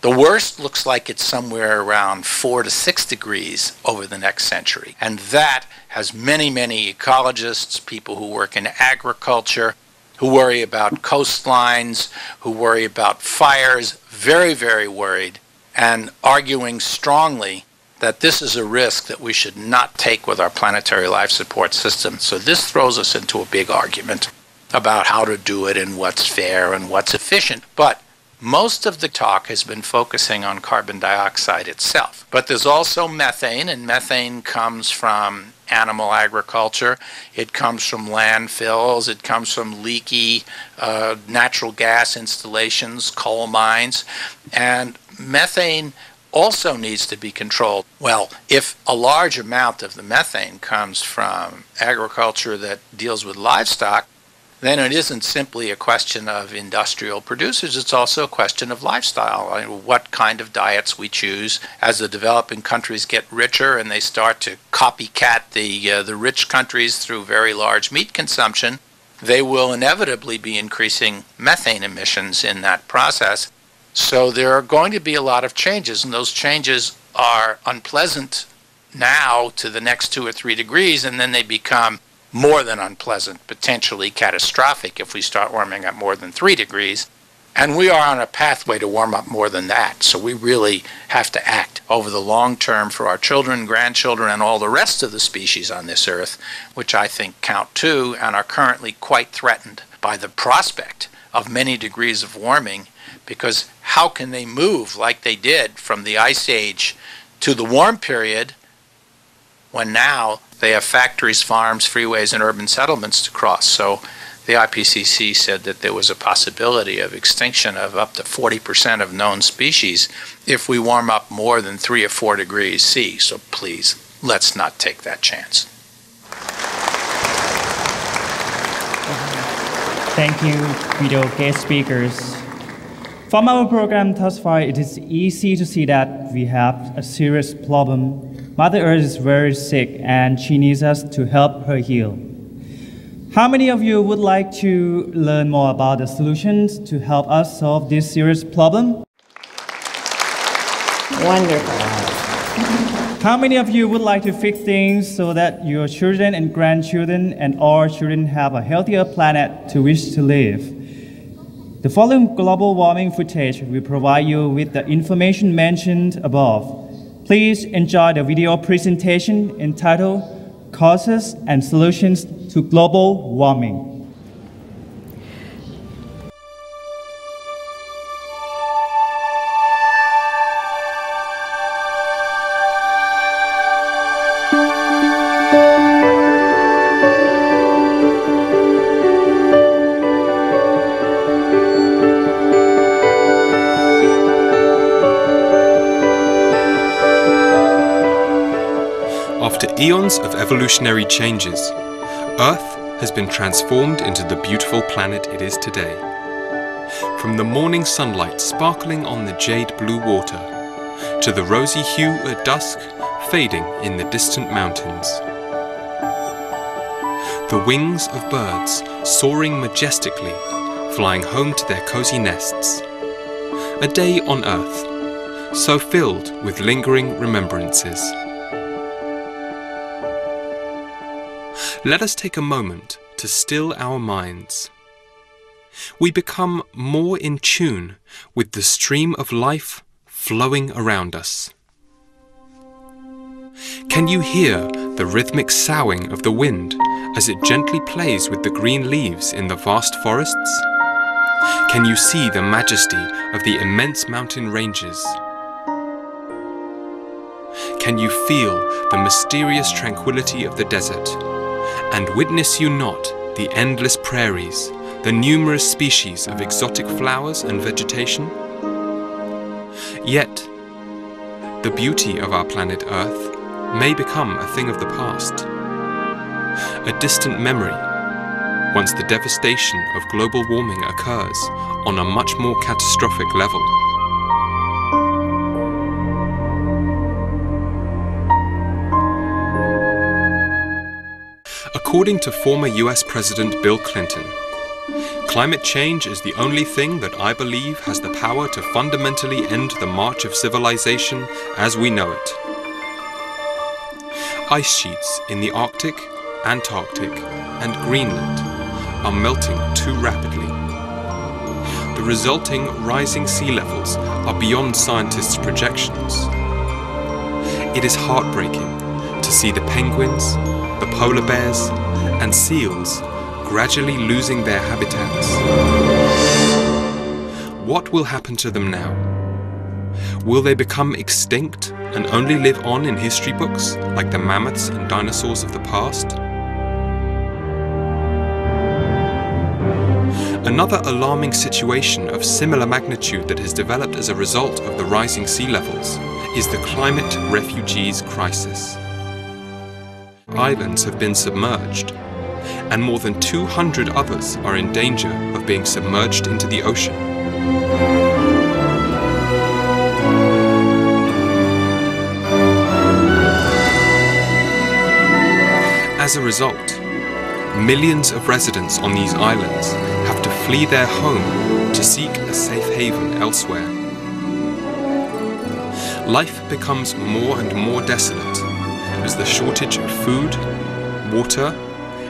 The worst looks like it's somewhere around 4 to 6 degrees over the next century. And that has many, many ecologists, people who work in agriculture, who worry about coastlines, who worry about fires, very, very worried, and arguing strongly that this is a risk that we should not take with our planetary life support system. So this throws us into a big argument about how to do it and what's fair and what's efficient. But most of the talk has been focusing on carbon dioxide itself. But there's also methane, and methane comes from animal agriculture. It comes from landfills. It comes from leaky natural gas installations, coal mines. And methane also needs to be controlled. Well, if a large amount of the methane comes from agriculture that deals with livestock, then it isn't simply a question of industrial producers, it's also a question of lifestyle. I mean, what kind of diets we choose. As the developing countries get richer and they start to copycat the rich countries through very large meat consumption, they will inevitably be increasing methane emissions in that process. So there are going to be a lot of changes, and those changes are unpleasant now to the next 2 or 3 degrees, and then they become more than unpleasant, potentially catastrophic if we start warming up more than 3 degrees. And we are on a pathway to warm up more than that. So we really have to act over the long term for our children, grandchildren, and all the rest of the species on this earth, which I think count too and are currently quite threatened by the prospect of many degrees of warming, because how can they move like they did from the Ice Age to the warm period when now they have factories, farms, freeways, and urban settlements to cross? So the IPCC said that there was a possibility of extinction of up to 40% of known species if we warm up more than 3 or 4 degrees C. So please, let's not take that chance. Thank you, video guest speakers. From our program thus far, it is easy to see that we have a serious problem. Mother Earth is very sick and she needs us to help her heal. How many of you would like to learn more about the solutions to help us solve this serious problem? Wonderful. How many of you would like to fix things so that your children and grandchildren and all children have a healthier planet to which to live? The following global warming footage will provide you with the information mentioned above. Please enjoy the video presentation entitled Causes and Solutions to Global Warming. After eons of evolutionary changes, Earth has been transformed into the beautiful planet it is today. From the morning sunlight sparkling on the jade blue water, to the rosy hue at dusk fading in the distant mountains. The wings of birds soaring majestically, flying home to their cozy nests. A day on Earth, so filled with lingering remembrances. Let us take a moment to still our minds. We become more in tune with the stream of life flowing around us. Can you hear the rhythmic soughing of the wind as it gently plays with the green leaves in the vast forests? Can you see the majesty of the immense mountain ranges? Can you feel the mysterious tranquility of the desert? And witness you not the endless prairies, the numerous species of exotic flowers and vegetation? Yet, the beauty of our planet Earth may become a thing of the past, a distant memory, once the devastation of global warming occurs on a much more catastrophic level. According to former US President Bill Clinton, climate change is the only thing that I believe has the power to fundamentally end the march of civilization as we know it. Ice sheets in the Arctic, Antarctic, and Greenland are melting too rapidly. The resulting rising sea levels are beyond scientists' projections. It is heartbreaking to see the penguins, the polar bears, and seals gradually losing their habitats. What will happen to them now? Will they become extinct and only live on in history books like the mammoths and dinosaurs of the past? Another alarming situation of similar magnitude that has developed as a result of the rising sea levels is the climate refugees crisis. Islands have been submerged, and more than 200 others are in danger of being submerged into the ocean. As a result, millions of residents on these islands have to flee their home to seek a safe haven elsewhere. Life becomes more and more desolate as the shortage of food, water,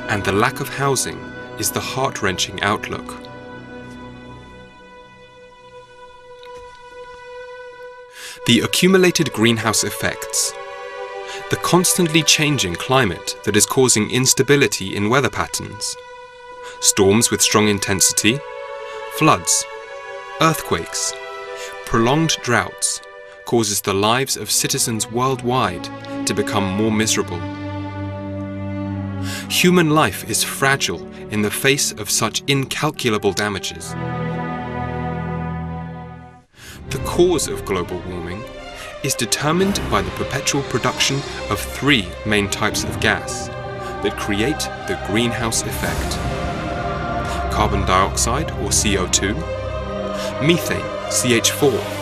and the lack of housing is the heart-wrenching outlook. The accumulated greenhouse effects, the constantly changing climate that is causing instability in weather patterns, storms with strong intensity, floods, earthquakes, prolonged droughts, causes the lives of citizens worldwide to become more miserable. Human life is fragile in the face of such incalculable damages. The cause of global warming is determined by the perpetual production of three main types of gas that create the greenhouse effect: carbon dioxide, or CO2, methane, CH4,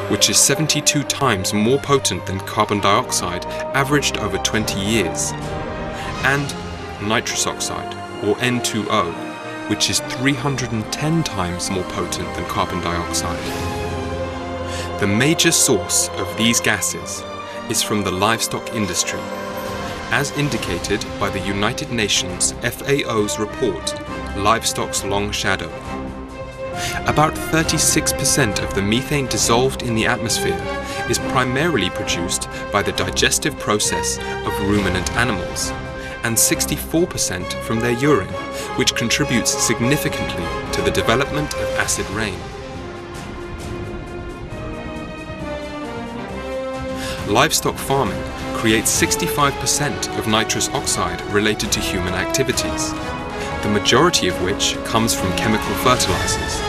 which is 72 times more potent than carbon dioxide averaged over 20 years, and nitrous oxide, or N2O, which is 310 times more potent than carbon dioxide. The major source of these gases is from the livestock industry, as indicated by the United Nations FAO's report, Livestock's Long Shadow. About 36% of the methane dissolved in the atmosphere is primarily produced by the digestive process of ruminant animals, and 64% from their urine, which contributes significantly to the development of acid rain. Livestock farming creates 65% of nitrous oxide related to human activities, the majority of which comes from chemical fertilizers.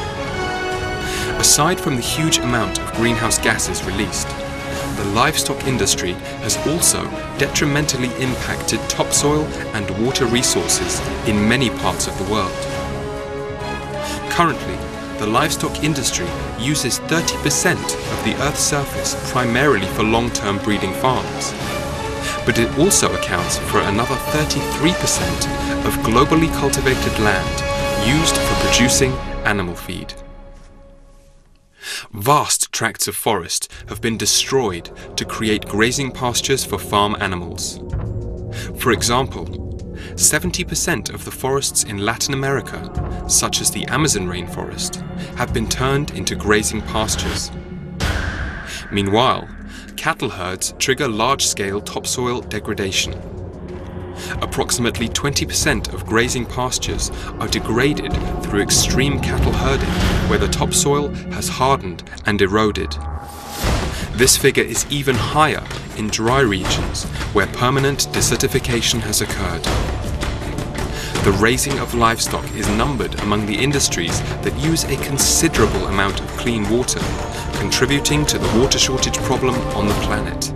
Aside from the huge amount of greenhouse gases released, the livestock industry has also detrimentally impacted topsoil and water resources in many parts of the world. Currently, the livestock industry uses 30% of the Earth's surface primarily for long-term breeding farms, but it also accounts for another 33% of globally cultivated land used for producing animal feed. Vast tracts of forest have been destroyed to create grazing pastures for farm animals. For example, 70% of the forests in Latin America, such as the Amazon rainforest, have been turned into grazing pastures. Meanwhile, cattle herds trigger large-scale topsoil degradation. Approximately 20% of grazing pastures are degraded through extreme cattle herding, where the topsoil has hardened and eroded. This figure is even higher in dry regions where permanent desertification has occurred. The raising of livestock is numbered among the industries that use a considerable amount of clean water, contributing to the water shortage problem on the planet.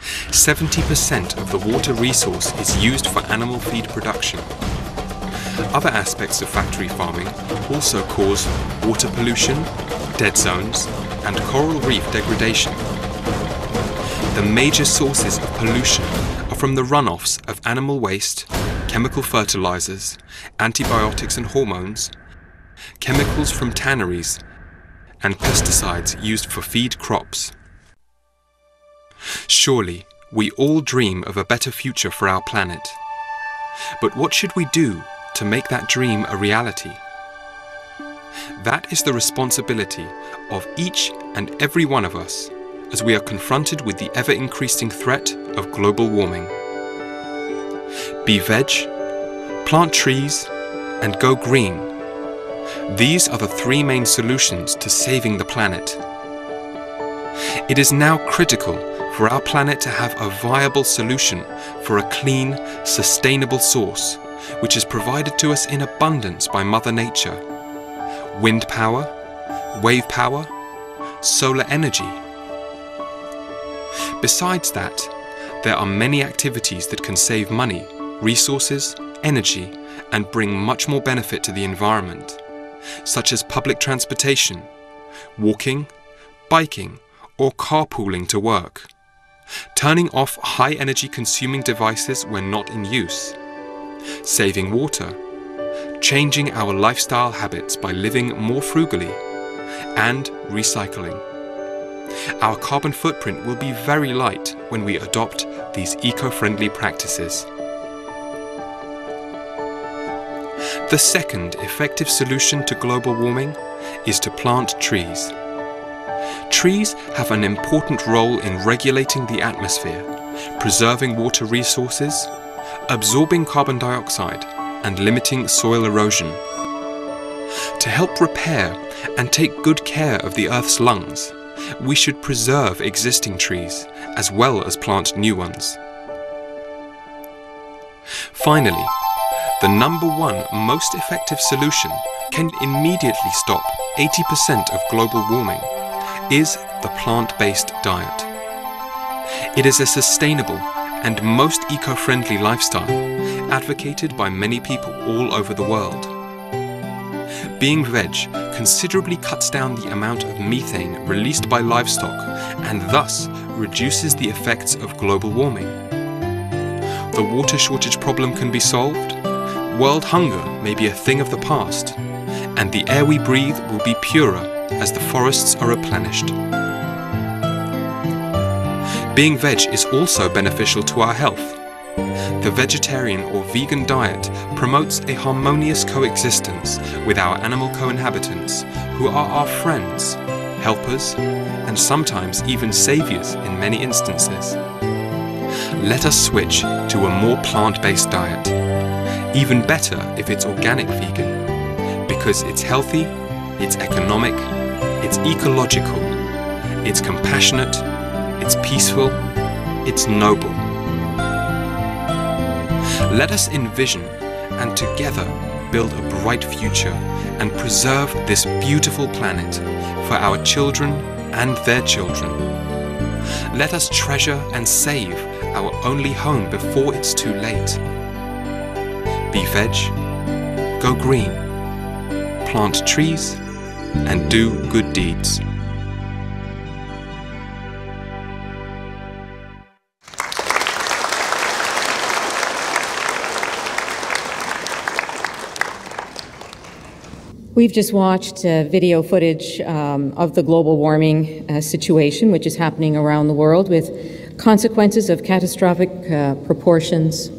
70% of the water resource is used for animal feed production. Other aspects of factory farming also cause water pollution, dead zones, and coral reef degradation. The major sources of pollution are from the runoffs of animal waste, chemical fertilizers, antibiotics and hormones, chemicals from tanneries, and pesticides used for feed crops. Surely, we all dream of a better future for our planet. But what should we do to make that dream a reality? That is the responsibility of each and every one of us as we are confronted with the ever-increasing threat of global warming. Be veg, plant trees, and go green. These are the three main solutions to saving the planet. It is now critical for our planet to have a viable solution for a clean, sustainable source, which is provided to us in abundance by Mother Nature. Wind power, wave power, solar energy. Besides that, there are many activities that can save money, resources, energy, and bring much more benefit to the environment, such as public transportation, walking, biking, or carpooling to work, turning off high-energy consuming devices when not in use, saving water, changing our lifestyle habits by living more frugally, and recycling. Our carbon footprint will be very light when we adopt these eco-friendly practices. The second effective solution to global warming is to plant trees. Trees have an important role in regulating the atmosphere, preserving water resources, absorbing carbon dioxide, and limiting soil erosion. To help repair and take good care of the Earth's lungs, we should preserve existing trees as well as plant new ones. Finally, the number one most effective solution can immediately stop 80% of global warming is the plant-based diet. It is a sustainable and most eco-friendly lifestyle advocated by many people all over the world. Being veg considerably cuts down the amount of methane released by livestock and thus reduces the effects of global warming. The water shortage problem can be solved, world hunger may be a thing of the past, and the air we breathe will be purer as the forests are replenished. Being veg is also beneficial to our health. The vegetarian or vegan diet promotes a harmonious coexistence with our animal co-inhabitants, who are our friends, helpers, and sometimes even saviors in many instances. Let us switch to a more plant-based diet. Even better if it's organic vegan, because it's healthy, it's economic, it's ecological, it's compassionate, it's peaceful, it's noble. Let us envision and together build a bright future and preserve this beautiful planet for our children and their children. Let us treasure and save our only home before it's too late. Be veg, go green, plant trees, and do good deeds. We've just watched video footage of the global warming situation, which is happening around the world with consequences of catastrophic proportions.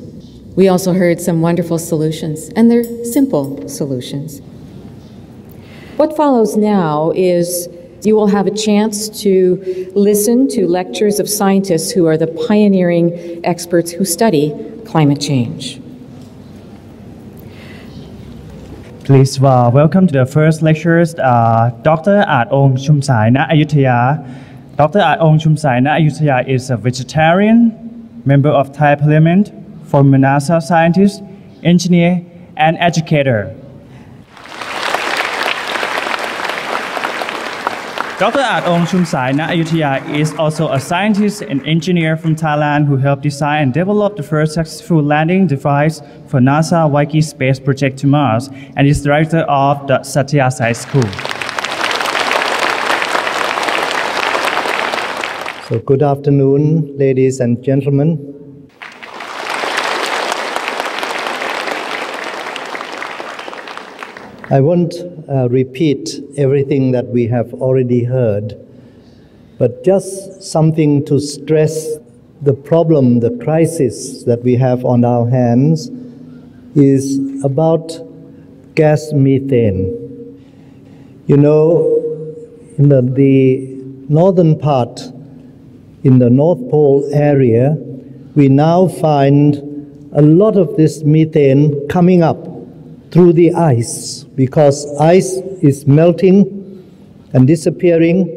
We also heard some wonderful solutions, and they're simple solutions. What follows now is you will have a chance to listen to lectures of scientists who are the pioneering experts who study climate change. Please welcome to the first lecturers, Dr. Arum Chumsai Na Ayutthaya. Dr. Arum Chumsai Na Ayutthaya is a vegetarian, member of Thai Parliament, former NASA scientist, engineer, and educator. Dr. Arum Chumsai Na Ayutthaya is also a scientist and engineer from Thailand who helped design and develop the first successful landing device for NASA Waikiki Space Project to Mars, and is director of the Satya Sai School. So good afternoon, ladies and gentlemen. I won't repeat everything that we have already heard, but just something to stress the problem, the crisis that we have on our hands is about gas methane. You know, in the northern part, in the North Pole area, we now find a lot of this methane coming up through the ice, because ice is melting and disappearing,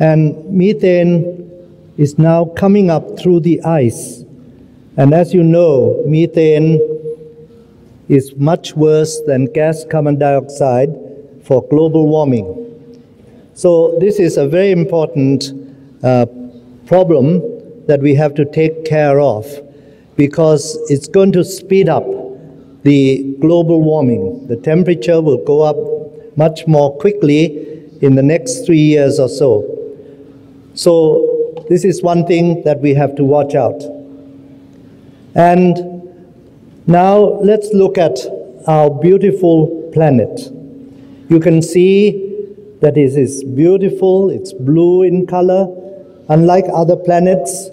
and methane is now coming up through the ice. And as you know, methane is much worse than gas carbon dioxide for global warming. So this is a very important problem that we have to take care of, because it's going to speed up the global warming. The temperature will go up much more quickly in the next 3 years or so. So this is one thing that we have to watch out. And now let's look at our beautiful planet. You can see that it is beautiful, it's blue in color. Unlike other planets,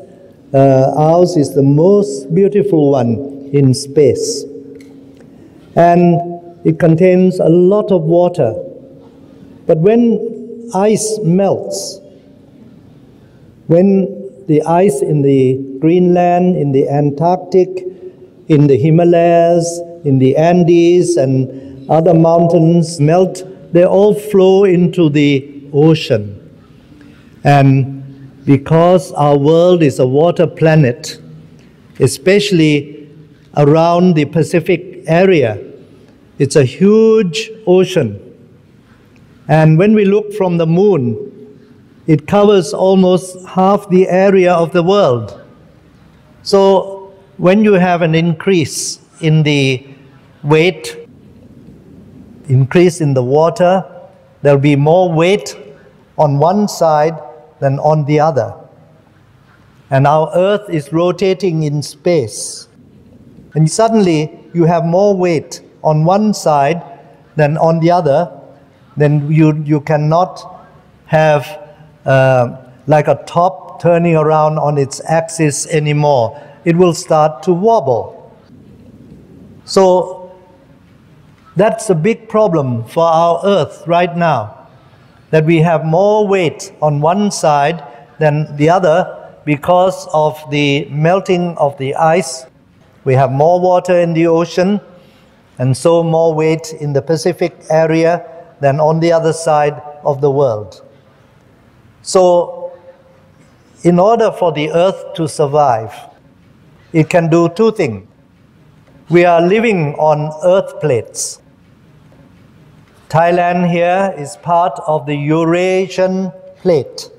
ours is the most beautiful one in space. And it contains a lot of water. But when ice melts, when the ice in the Greenland, in the Antarctic, in the Himalayas, in the Andes, and other mountains melt, they all flow into the ocean. And because our world is a water planet, especially around the Pacific area, it's a huge ocean. And when we look from the moon, it covers almost half the area of the world. So when you have an increase in the weight, increase in the water, there'll be more weight on one side than on the other. And our Earth is rotating in space. And suddenly you have more weight on one side than on the other. then you cannot have like a top turning around on its axis anymore. It will start to wobble. So that's a big problem for our Earth right now, that we have more weight on one side than the other because of the melting of the ice. We have more water in the ocean, and so more weight in the Pacific area than on the other side of the world. So, in order for the Earth to survive, it can do two things. We are living on Earth plates. Thailand here is part of the Eurasian plate,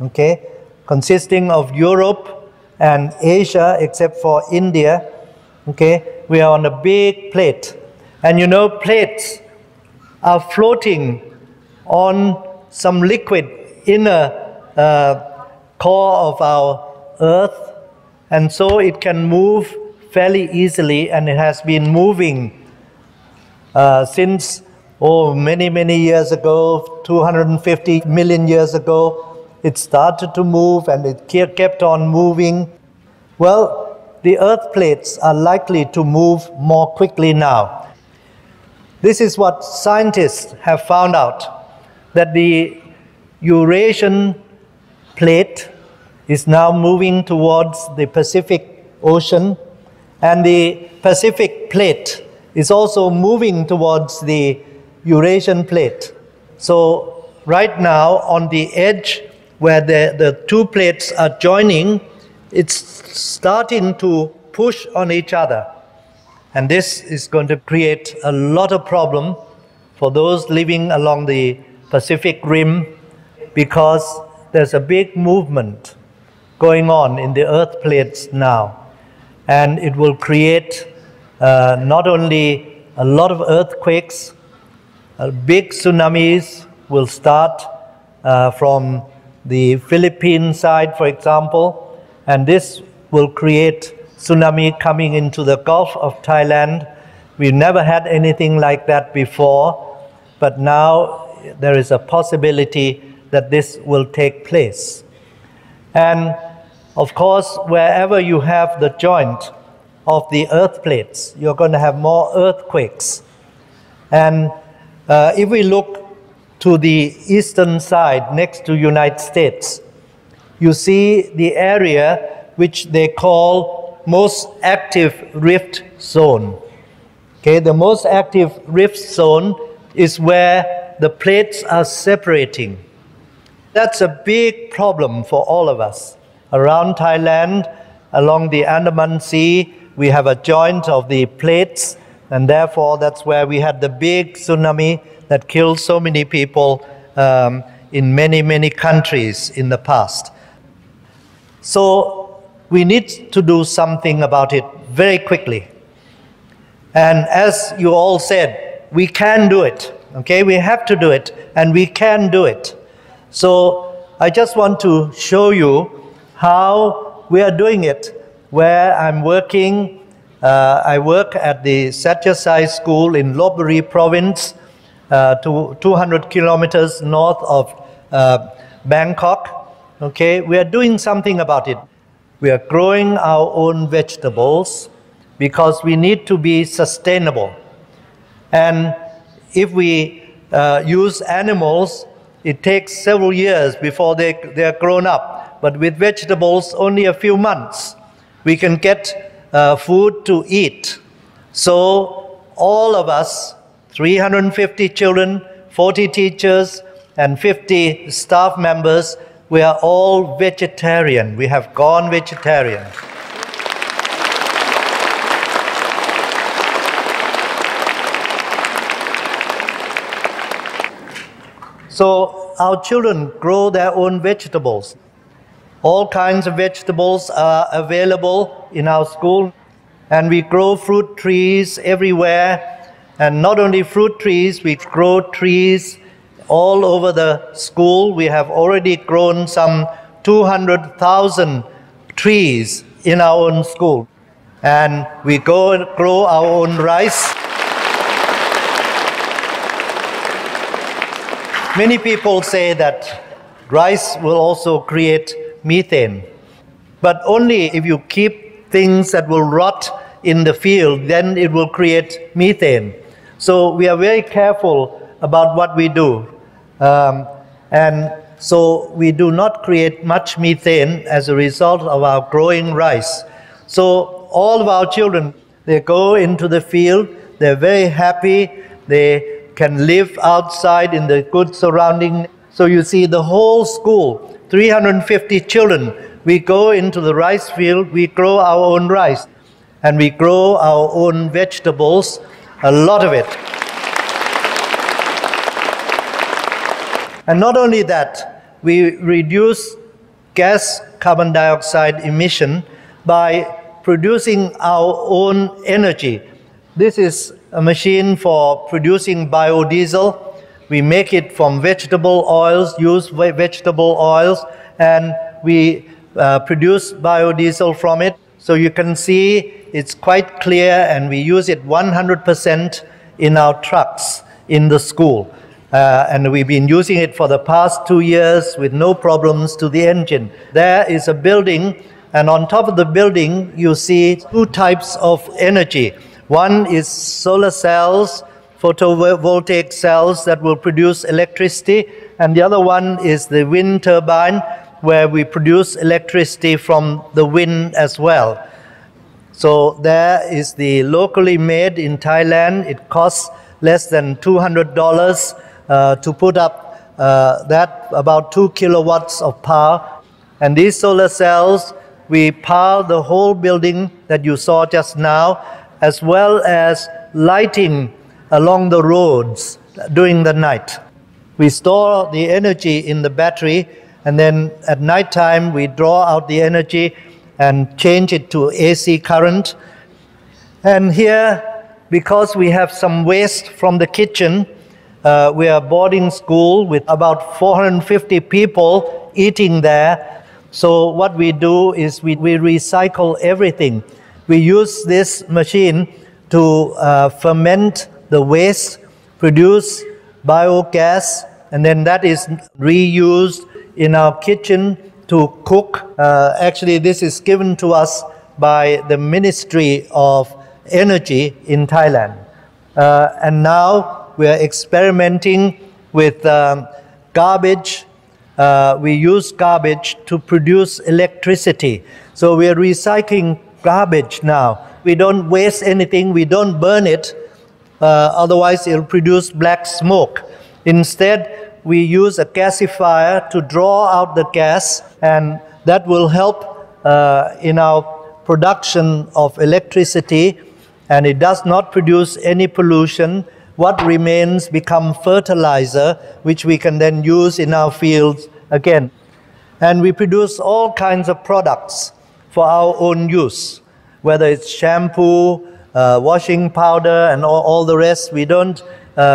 okay, consisting of Europe and Asia, except for India. Okay, we are on a big plate. And you know, plates are floating on some liquid inner core of our Earth, and so it can move fairly easily, and it has been moving since many years ago, 250 million years ago. It started to move, and it kept on moving. Well, the Earth plates are likely to move more quickly now. This is what scientists have found out, that the Eurasian plate is now moving towards the Pacific Ocean, and the Pacific plate is also moving towards the Eurasian plate. So right now, on the edge where the two plates are joining, it's starting to push on each other. And this is going to create a lot of problem for those living along the Pacific Rim, because there's a big movement going on in the Earth plates now. And it will create not only a lot of earthquakes, big tsunamis will start from the Philippine side, for example, and this will create tsunami coming into the Gulf of Thailand. We've never had anything like that before, but now there is a possibility that this will take place. And of course, wherever you have the joint of the earth plates, you're going to have more earthquakes. And if we look to the eastern side next to United States, you see the area which they call most active rift zone. Okay, the most active rift zone is where the plates are separating. That's a big problem for all of us. Around Thailand, along the Andaman Sea, we have a joint of the plates, and therefore that's where we had the big tsunami that killed so many people in many countries in the past. So we need to do something about it very quickly. And as you all said, we can do it. Okay, we have to do it, and we can do it. So I just want to show you how we are doing it, where I'm working. I work at the Satyasai School in Lopburi province, 200 kilometers north of Bangkok. Okay, we are doing something about it. We are growing our own vegetables because we need to be sustainable. And if we use animals, it takes several years before they are grown up. But with vegetables, only a few months, we can get food to eat. So all of us, 350 children, 40 teachers, and 50 staff members, we are all vegetarian. We have gone vegetarian. So our children grow their own vegetables. All kinds of vegetables are available in our school, and we grow fruit trees everywhere. And not only fruit trees, we grow trees all over the school. We have already grown some 200,000 trees in our own school. And we go and grow our own rice. Many people say that rice will also create methane, but only if you keep things that will rot in the field, then it will create methane. So we are very careful about what we do. And so we do not create much methane as a result of our growing rice. So all of our children, they go into the field, they're very happy, they can live outside in the good surrounding. So you see the whole school, 350 children, we go into the rice field, we grow our own rice, and we grow our own vegetables, a lot of it. And not only that, we reduce gas carbon dioxide emission by producing our own energy. This is a machine for producing biodiesel. We make it from vegetable oils, use vegetable oils, and we produce biodiesel from it. So you can see it's quite clear, and we use it 100% in our trucks in the school. And we've been using it for the past 2 years with no problems to the engine. There is a building, and on top of the building you see two types of energy. One is solar cells, photovoltaic cells that will produce electricity, and the other one is the wind turbine, where we produce electricity from the wind as well. So there is the locally made in Thailand. It costs less than $200 to put up that, about 2 kilowatts of power. And these solar cells, we power the whole building that you saw just now, as well as lighting along the roads during the night. We store the energy in the battery, and then at night time we draw out the energy and change it to AC current. And here, because we have some waste from the kitchen, we are a boarding school with about 450 people eating there. So what we do is we recycle everything. We use this machine to ferment the waste, produce biogas, and then that is reused in our kitchen to cook. Actually, this is given to us by the Ministry of Energy in Thailand. And now we are experimenting with garbage. We use garbage to produce electricity. So we are recycling garbage now. We don't waste anything, we don't burn it, otherwise it will produce black smoke. Instead, we use a gasifier to draw out the gas, and that will help in our production of electricity, and it does not produce any pollution. What remains become fertilizer, which we can then use in our fields again. And we produce all kinds of products for our own use, whether it's shampoo, washing powder, and all the rest. We don't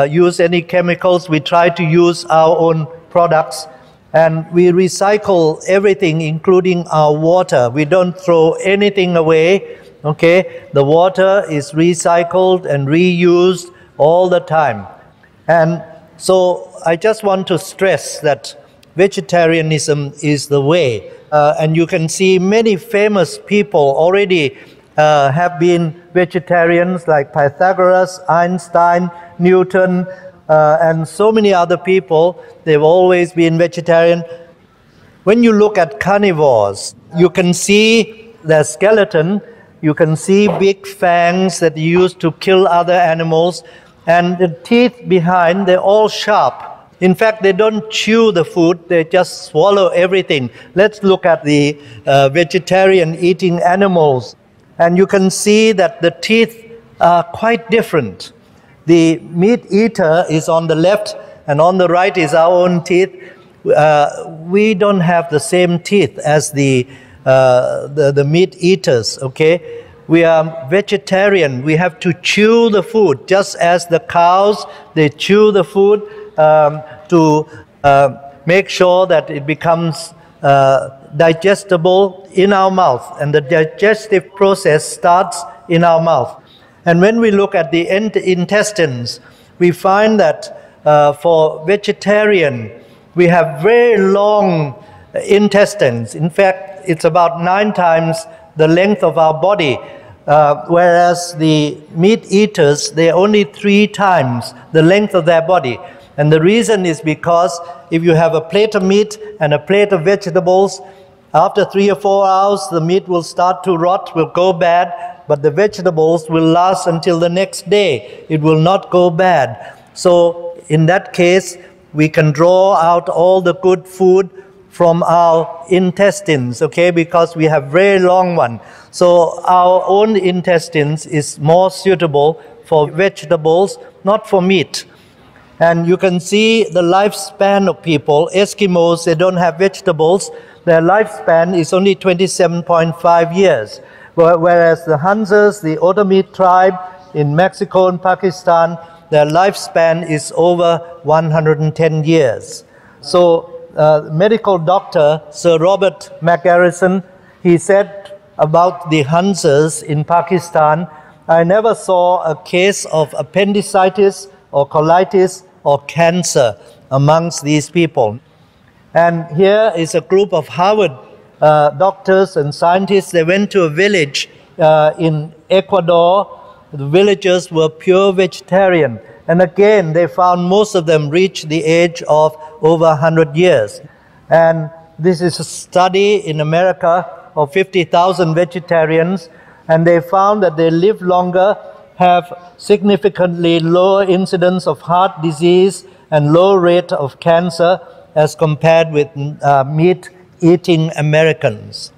use any chemicals. We try to use our own products, and we recycle everything, including our water. We don't throw anything away. Okay, the water is recycled and reused all the time. And so I just want to stress that vegetarianism is the way. And you can see many famous people already have been vegetarians, like Pythagoras, Einstein, Newton, and so many other people. They've always been vegetarian. When you look at carnivores, you can see their skeleton, you can see big fangs that you use to kill other animals, and the teeth behind, they're all sharp. In fact, they don't chew the food, they just swallow everything. Let's look at the vegetarian eating animals. And you can see that the teeth are quite different. The meat eater is on the left, and on the right is our own teeth. We don't have the same teeth as the meat eaters, okay? We are vegetarian. We have to chew the food, just as the cows, they chew the food to make sure that it becomes digestible in our mouth, and the digestive process starts in our mouth. And when we look at the intestines, we find that for vegetarian, we have very long intestines. In fact, it's about 9 times the length of our body, whereas the meat eaters, they're only 3 times the length of their body. And the reason is because if you have a plate of meat and a plate of vegetables, after 3 or 4 hours, the meat will start to rot, will go bad, but the vegetables will last until the next day. It will not go bad. So in that case, we can draw out all the good food from our intestines, okay, because we have very long one. So our own intestines is more suitable for vegetables, not for meat. And you can see the lifespan of people. Eskimos, they don't have vegetables. Their lifespan is only 27.5 years. Whereas the Hansas, the Otomi tribe in Mexico and Pakistan, their lifespan is over 110 years. So medical doctor Sir Robert McGarrison, he said about the Hansas in Pakistan, I never saw a case of appendicitis or colitis or cancer amongst these people. And here is a group of Harvard doctors and scientists. They went to a village in Ecuador. The villagers were pure vegetarian. And again, they found most of them reached the age of over 100 years. And this is a study in America of 50,000 vegetarians. And they found that they live longer, have significantly lower incidence of heart disease and low rate of cancer as compared with meat-eating Americans.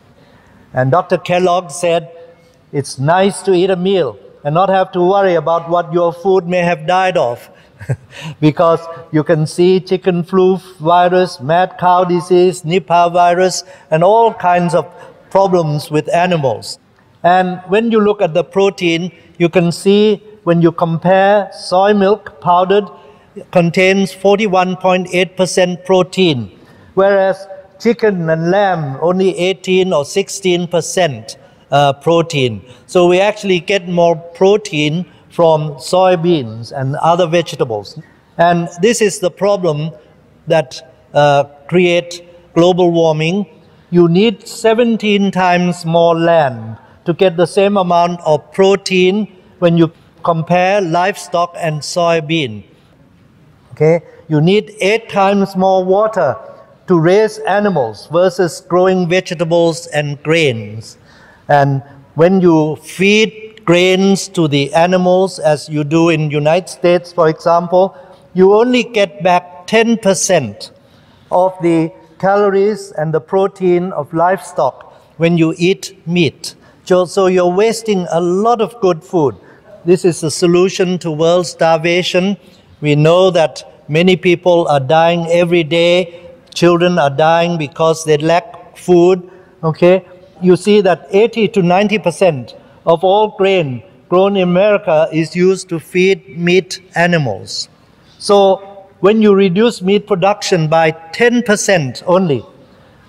And Dr. Kellogg said, it's nice to eat a meal and not have to worry about what your food may have died of. Because you can see chicken flu virus, mad cow disease, Nipah virus, and all kinds of problems with animals. And when you look at the protein, you can see when you compare soy milk powdered, contains 41.8% protein, whereas chicken and lamb only 18 or 16% protein. So we actually get more protein from soybeans and other vegetables. And this is the problem that creates global warming. You need 17 times more land to get the same amount of protein when you compare livestock and soybean. Okay? You need 8 times more water to raise animals versus growing vegetables and grains. And when you feed grains to the animals, as you do in the United States, for example, you only get back 10% of the calories and the protein of livestock when you eat meat. So you're wasting a lot of good food. This is the solution to world starvation. We know that many people are dying every day. Children are dying because they lack food. Okay? You see that 80 to 90% of all grain grown in America is used to feed meat animals. So when you reduce meat production by 10% only,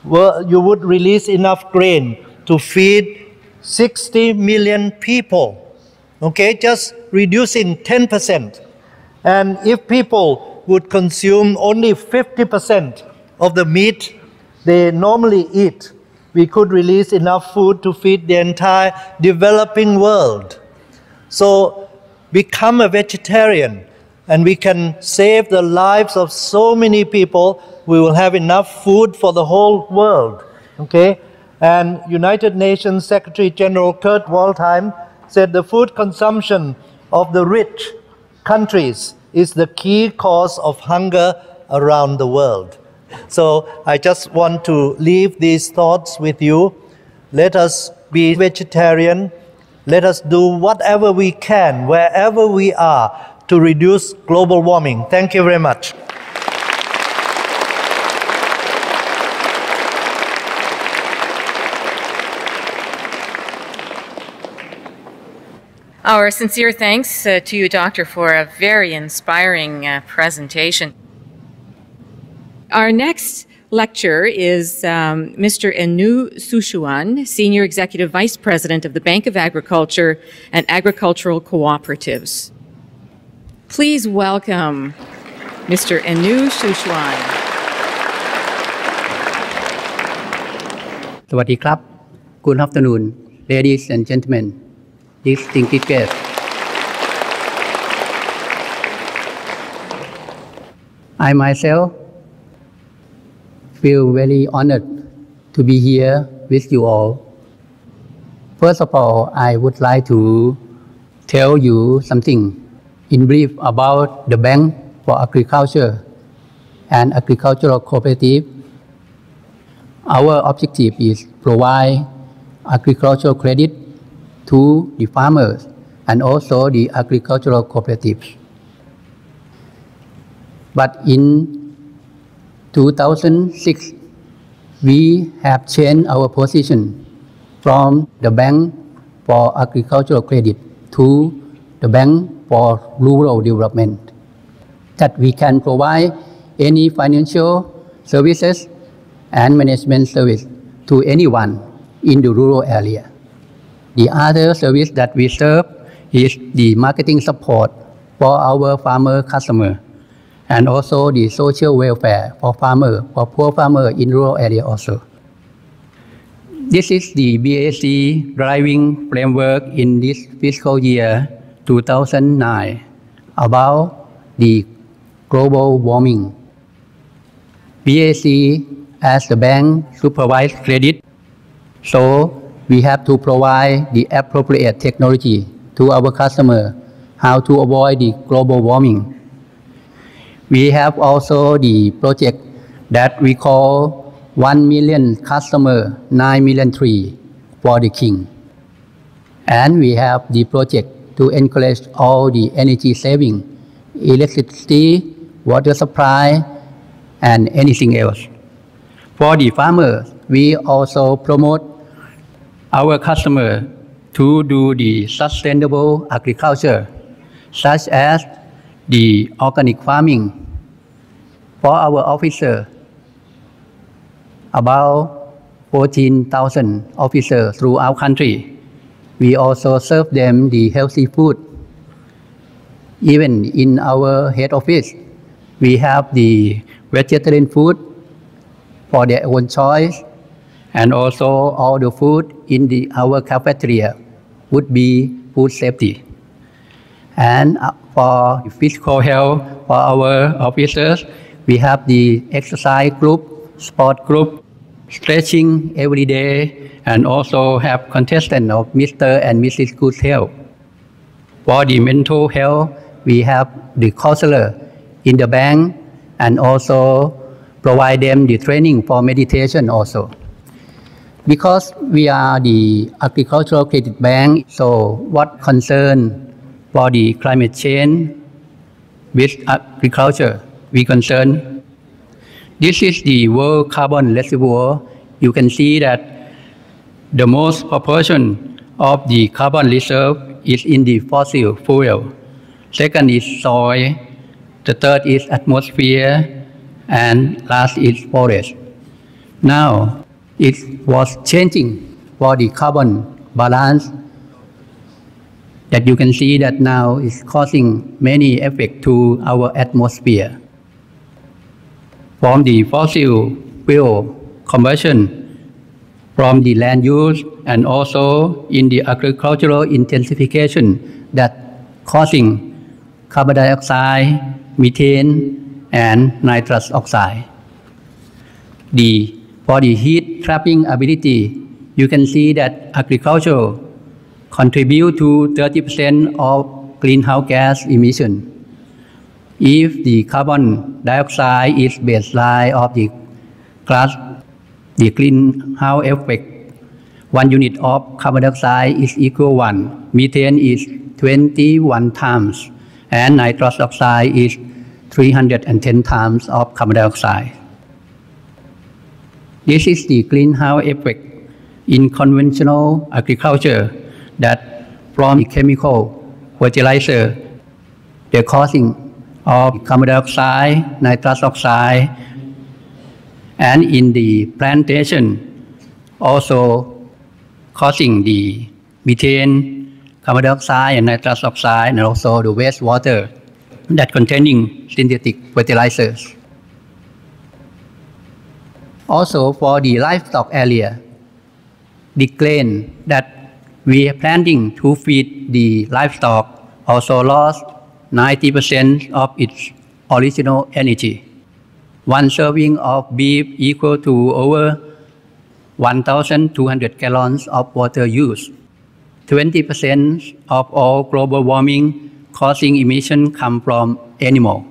well, you would release enough grain to feed 60 million people. Okay, just reducing 10%. And if people would consume only 50% of the meat they normally eat, we could release enough food to feed the entire developing world. So become a vegetarian and we can save the lives of so many people. We will have enough food for the whole world. Okay? And United Nations Secretary General Kurt Waldheim said the food consumption of the rich countries is the key cause of hunger around the world. So I just want to leave these thoughts with you. Let us be vegetarian. Let us do whatever we can, wherever we are, to reduce global warming. Thank you very much. Our sincere thanks to you, Doctor, for a very inspiring presentation. Our next lecturer is Mr. Enu Sushuan, Senior Executive Vice President of the Bank of Agriculture and Agricultural Cooperatives. Please welcome Mr. Enu Shushwan. สวัสดีครับ Good afternoon, ladies and gentlemen, distinguished guests. I myself feel very honored to be here with you all. First of all, I would like to tell you something in brief about the Bank for Agriculture and Agricultural Cooperative. Our objective is provide agricultural credit to the farmers and also the agricultural cooperatives. But in 2006, we have changed our position from the Bank for Agricultural Credit to the Bank for Rural Development, that we can provide any financial services and management service to anyone in the rural area. The other service that we serve is the marketing support for our farmer customer and also the social welfare for farmer, for poor farmer in rural area also. This is the BAC driving framework in this fiscal year 2009 about the global warming. BAC as the bank supervised credit, so we have to provide the appropriate technology to our customer how to avoid the global warming. We have also the project that we call 1 million customer, 9 million tree for the king. And we have the project to encourage all the energy saving, electricity, water supply, and anything else. For the farmers, we also promote our customer to do the sustainable agriculture, such as the organic farming. For our officer, about 14,000 officers throughout country, we also serve them the healthy food. Even in our head office, we have the vegetarian food for their own choice, and also all the food in our cafeteria would be food safety. And for physical health for our officers, we have the exercise group, sport group, stretching every day, and also have contestant of Mr. and Mrs. Good Health. For the mental health, we have the counselor in the bank and also provide them the training for meditation also. Because we are the agricultural credit bank, so what concern for the climate change with agriculture we concern. This is the world carbon reservoir. You can see that the most proportion of the carbon reserve is in the fossil fuel. Second is soil. The third is atmosphere. And last is forest. Now, it was changing for the carbon balance that you can see that now is causing many effects to our atmosphere. From the fossil fuel combustion, from the land use, and also in the agricultural intensification that causing carbon dioxide, methane, and nitrous oxide. For the heat trapping ability, you can see that agriculture contribute to 30% of greenhouse gas emission. If the carbon dioxide is baseline of the greenhouse effect, 1 unit of carbon dioxide is equal 1. Methane is 21 times, and nitrous oxide is 310 times of carbon dioxide. This is the greenhouse effect in conventional agriculture that from the chemical fertilizer, they're causing of carbon dioxide, nitrous oxide, and in the plantation also causing the methane, carbon dioxide, and nitrous oxide, and also the wastewater. that containing synthetic fertilizers. Also for the livestock area, the grain that we are planting to feed the livestock also lost 90% of its original energy. One serving of beef equal to over 1,200 gallons of water used. 20% of all global warming causing emission come from animal.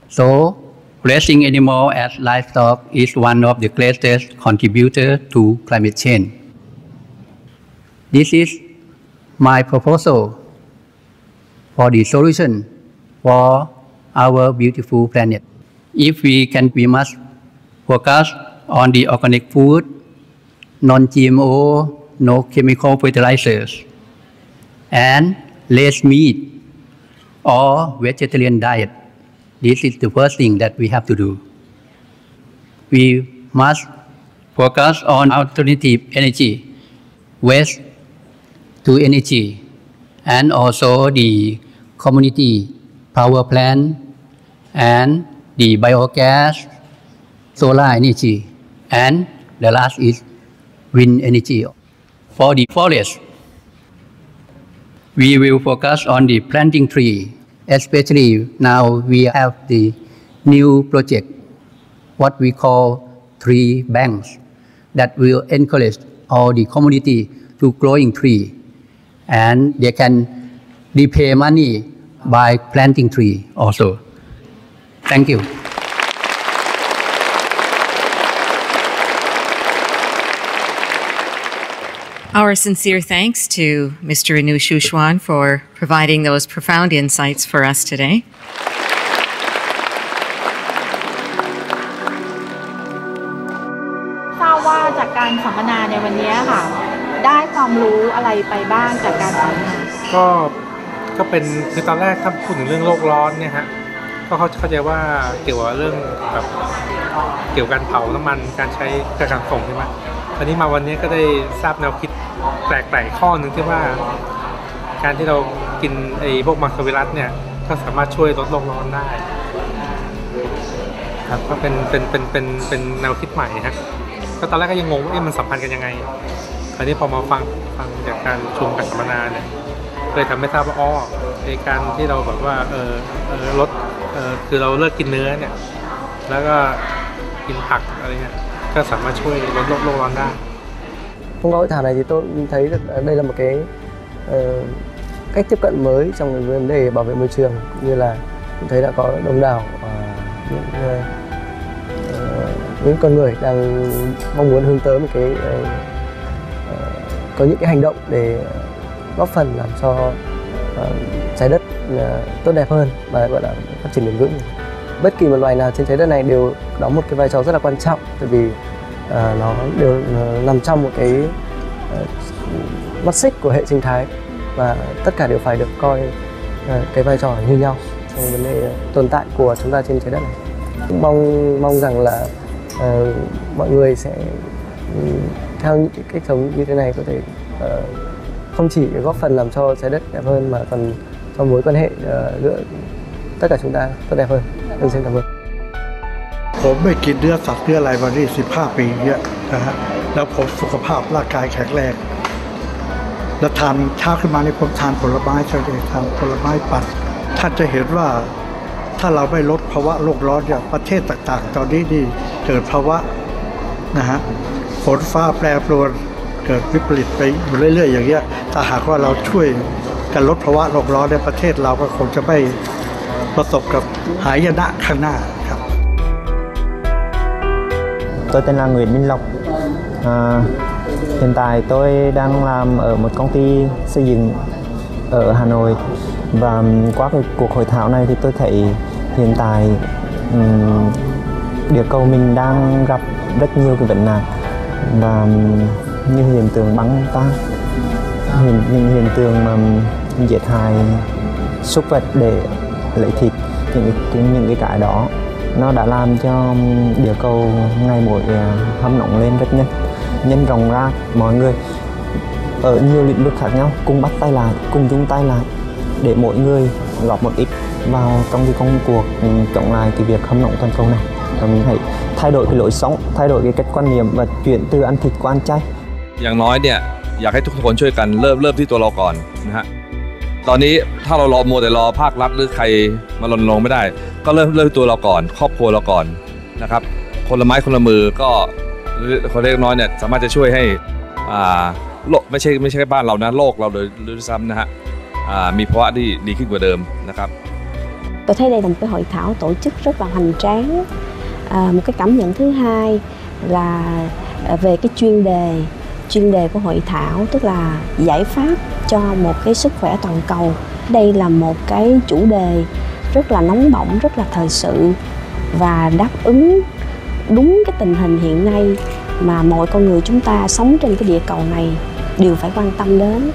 So, raising animal as livestock is one of the greatest contributors to climate change. This is my proposal for the solution for our beautiful planet. If we must focus on the organic food, non-GMO, no chemical fertilizers, and less meat or vegetarian diet. This is the first thing that we have to do. We must focus on alternative energy, waste to energy, and also the community power plant and the biogas, solar energy, and the last is wind energy. For the forest, we will focus on the planting tree, especially now we have the new project, what we call tree banks, that will encourage all the community to growing tree, and they can repay money by planting tree also. Thank you. Our sincere thanks to Mr. Anu Shushwan for providing those profound insights for us today. ทราบว่าจากการสัมมนาในวันนี้ค่ะได้ความรู้อะไรไปบ้างจากการสัมมนาก็เป็นคือตอนแรกถ้าพูดถึงเรื่องโลกร้อนเนี่ยฮะก็เข้าใจว่าเกี่ยวกับเรื่องแบบเกี่ยวกับการเผาน้ำมันการใช้การส่งใช่ไหมอันนี้มาวันนี้ก็ได้ทราบแนวคิดแปลกๆข้อหนึ่งที่ว่าการที่เรากินไอ้พวกมังสวิรัติเนี่ยก็สามารถช่วยลดโลกร้อนได้ครับก็เป็นแนวคิดใหม่ฮะก็ตอนแรกก็ยังงงว่ามันสัมพันธ์กันยังไงอันนี้พอมาฟังจากการชุมการสัมมนาเนี่ยเลยทำให้ทราบว่าในการที่เราแบบว่าลดคือเราเลิกกินเนื้อเนี่ยแล้วก็กินผักอะไรเงี้ยก็สามารถช่วยลดโลกร้อนได้ Thông qua hội thảo này thì tôi thấy đây là một cái cách tiếp cận mới trong cái vấn đề bảo vệ môi trường, cũng như là tôi thấy đã có đông đảo những con người đang mong muốn hướng tới một cái có những cái hành động để góp phần làm cho trái đất tốt đẹp hơn và gọi là phát triển bền vững. Bất kỳ một loài nào trên trái đất này đều đóng một cái vai trò rất là quan trọng, tại vì nó đều nằm trong một cái mắt xích của hệ sinh thái và tất cả đều phải được coi cái vai trò như nhau trong vấn đề tồn tại của chúng ta trên trái đất này. Mong rằng là mọi người sẽ theo những cái cách sống như thế này có thể không chỉ góp phần làm cho trái đất đẹp hơn mà còn cho mối quan hệ giữa tất cả chúng ta tốt đẹp hơn. Xin cảm ơn. ผมไม่กินเนื้อสัตว์เนื้ออะไรมานี่15 ปีเนี่ยนะฮะแล้วผมสุขภาพร่างกายแข็งแรงแล้วทานเช้าขึ้นมานี่ผมทานผลไม้ใช่ไหมทานผลไม้ปั่นท่านจะเห็นว่าถ้าเราไม่ลดภาวะโลกร้อนเนี่ยประเทศต่างๆตอนนี้นี่เกิดภาวะนะฮะฝนฟ้าแปรปรวนเกิดวิปริตไปเรื่อยๆอย่างเงี้ยถ้าหากว่าเราช่วยกันลดภาวะโลกร้อนในประเทศเราก็คงจะไม่ประสบกับหายนะข้างหน้าครับ Tôi tên là Nguyễn Minh Lộc. Hiện tại tôi đang làm ở một công ty xây dựng ở Hà Nội, và qua cái cuộc hội thảo này thì tôi thấy hiện tại địa cầu mình đang gặp rất nhiều cái vấn nạn, và như hiện tượng băng tan, những hiện tượng mà giết hại súc vật để lấy thịt, những cái đó nó đã làm cho địa cầu ngày một hâm nóng lên rất nhanh, nhân rộng ra mọi người ở nhiều lĩnh vực khác nhau cùng bắt tay lại, cùng chung tay lại để mỗi người góp một ít vào trong cái công cuộc chống lại cái việc hâm nóng toàn cầu này. Và mình hãy thay đổi cái lối sống, thay đổi cái cách quan niệm và chuyển từ ăn thịt qua ăn chay. อย่างน้อยเนี่ยอยากให้ทุกคนช่วยกันเริ่มที่ตัวเราก่อนนะฮะตอนนี้ถ้าเรารอมัวแต่รอภาครัฐหรือใครมารณรงค์ไม่ได้ก็เริ่มที่ตัวเราก่อนครอบครัวเราก่อนนะครับคนละไม้คนละมือก็คนเล็กน้อยเนี่ยสามารถจะช่วยให้โลกไม่ใช่บ้านเรานะโลกเราโดยซ้ำนะฮะมีภาวะที่ดีขึ้นกว่าเดิมนะครับ Tôi thấy đây là một cái hội thảo tổ chức rất là hoành tráng. Một cái cảm nhận thứ hai là về cái chuyên đề của hội thảo, tức là giải pháp cho một cái sức khỏe toàn cầu. Đây là một cái chủ đề rất là nóng bỏng, rất là thời sự và đáp ứng đúng cái tình hình hiện nay mà mọi con người chúng ta sống trên cái địa cầu này đều phải quan tâm đến.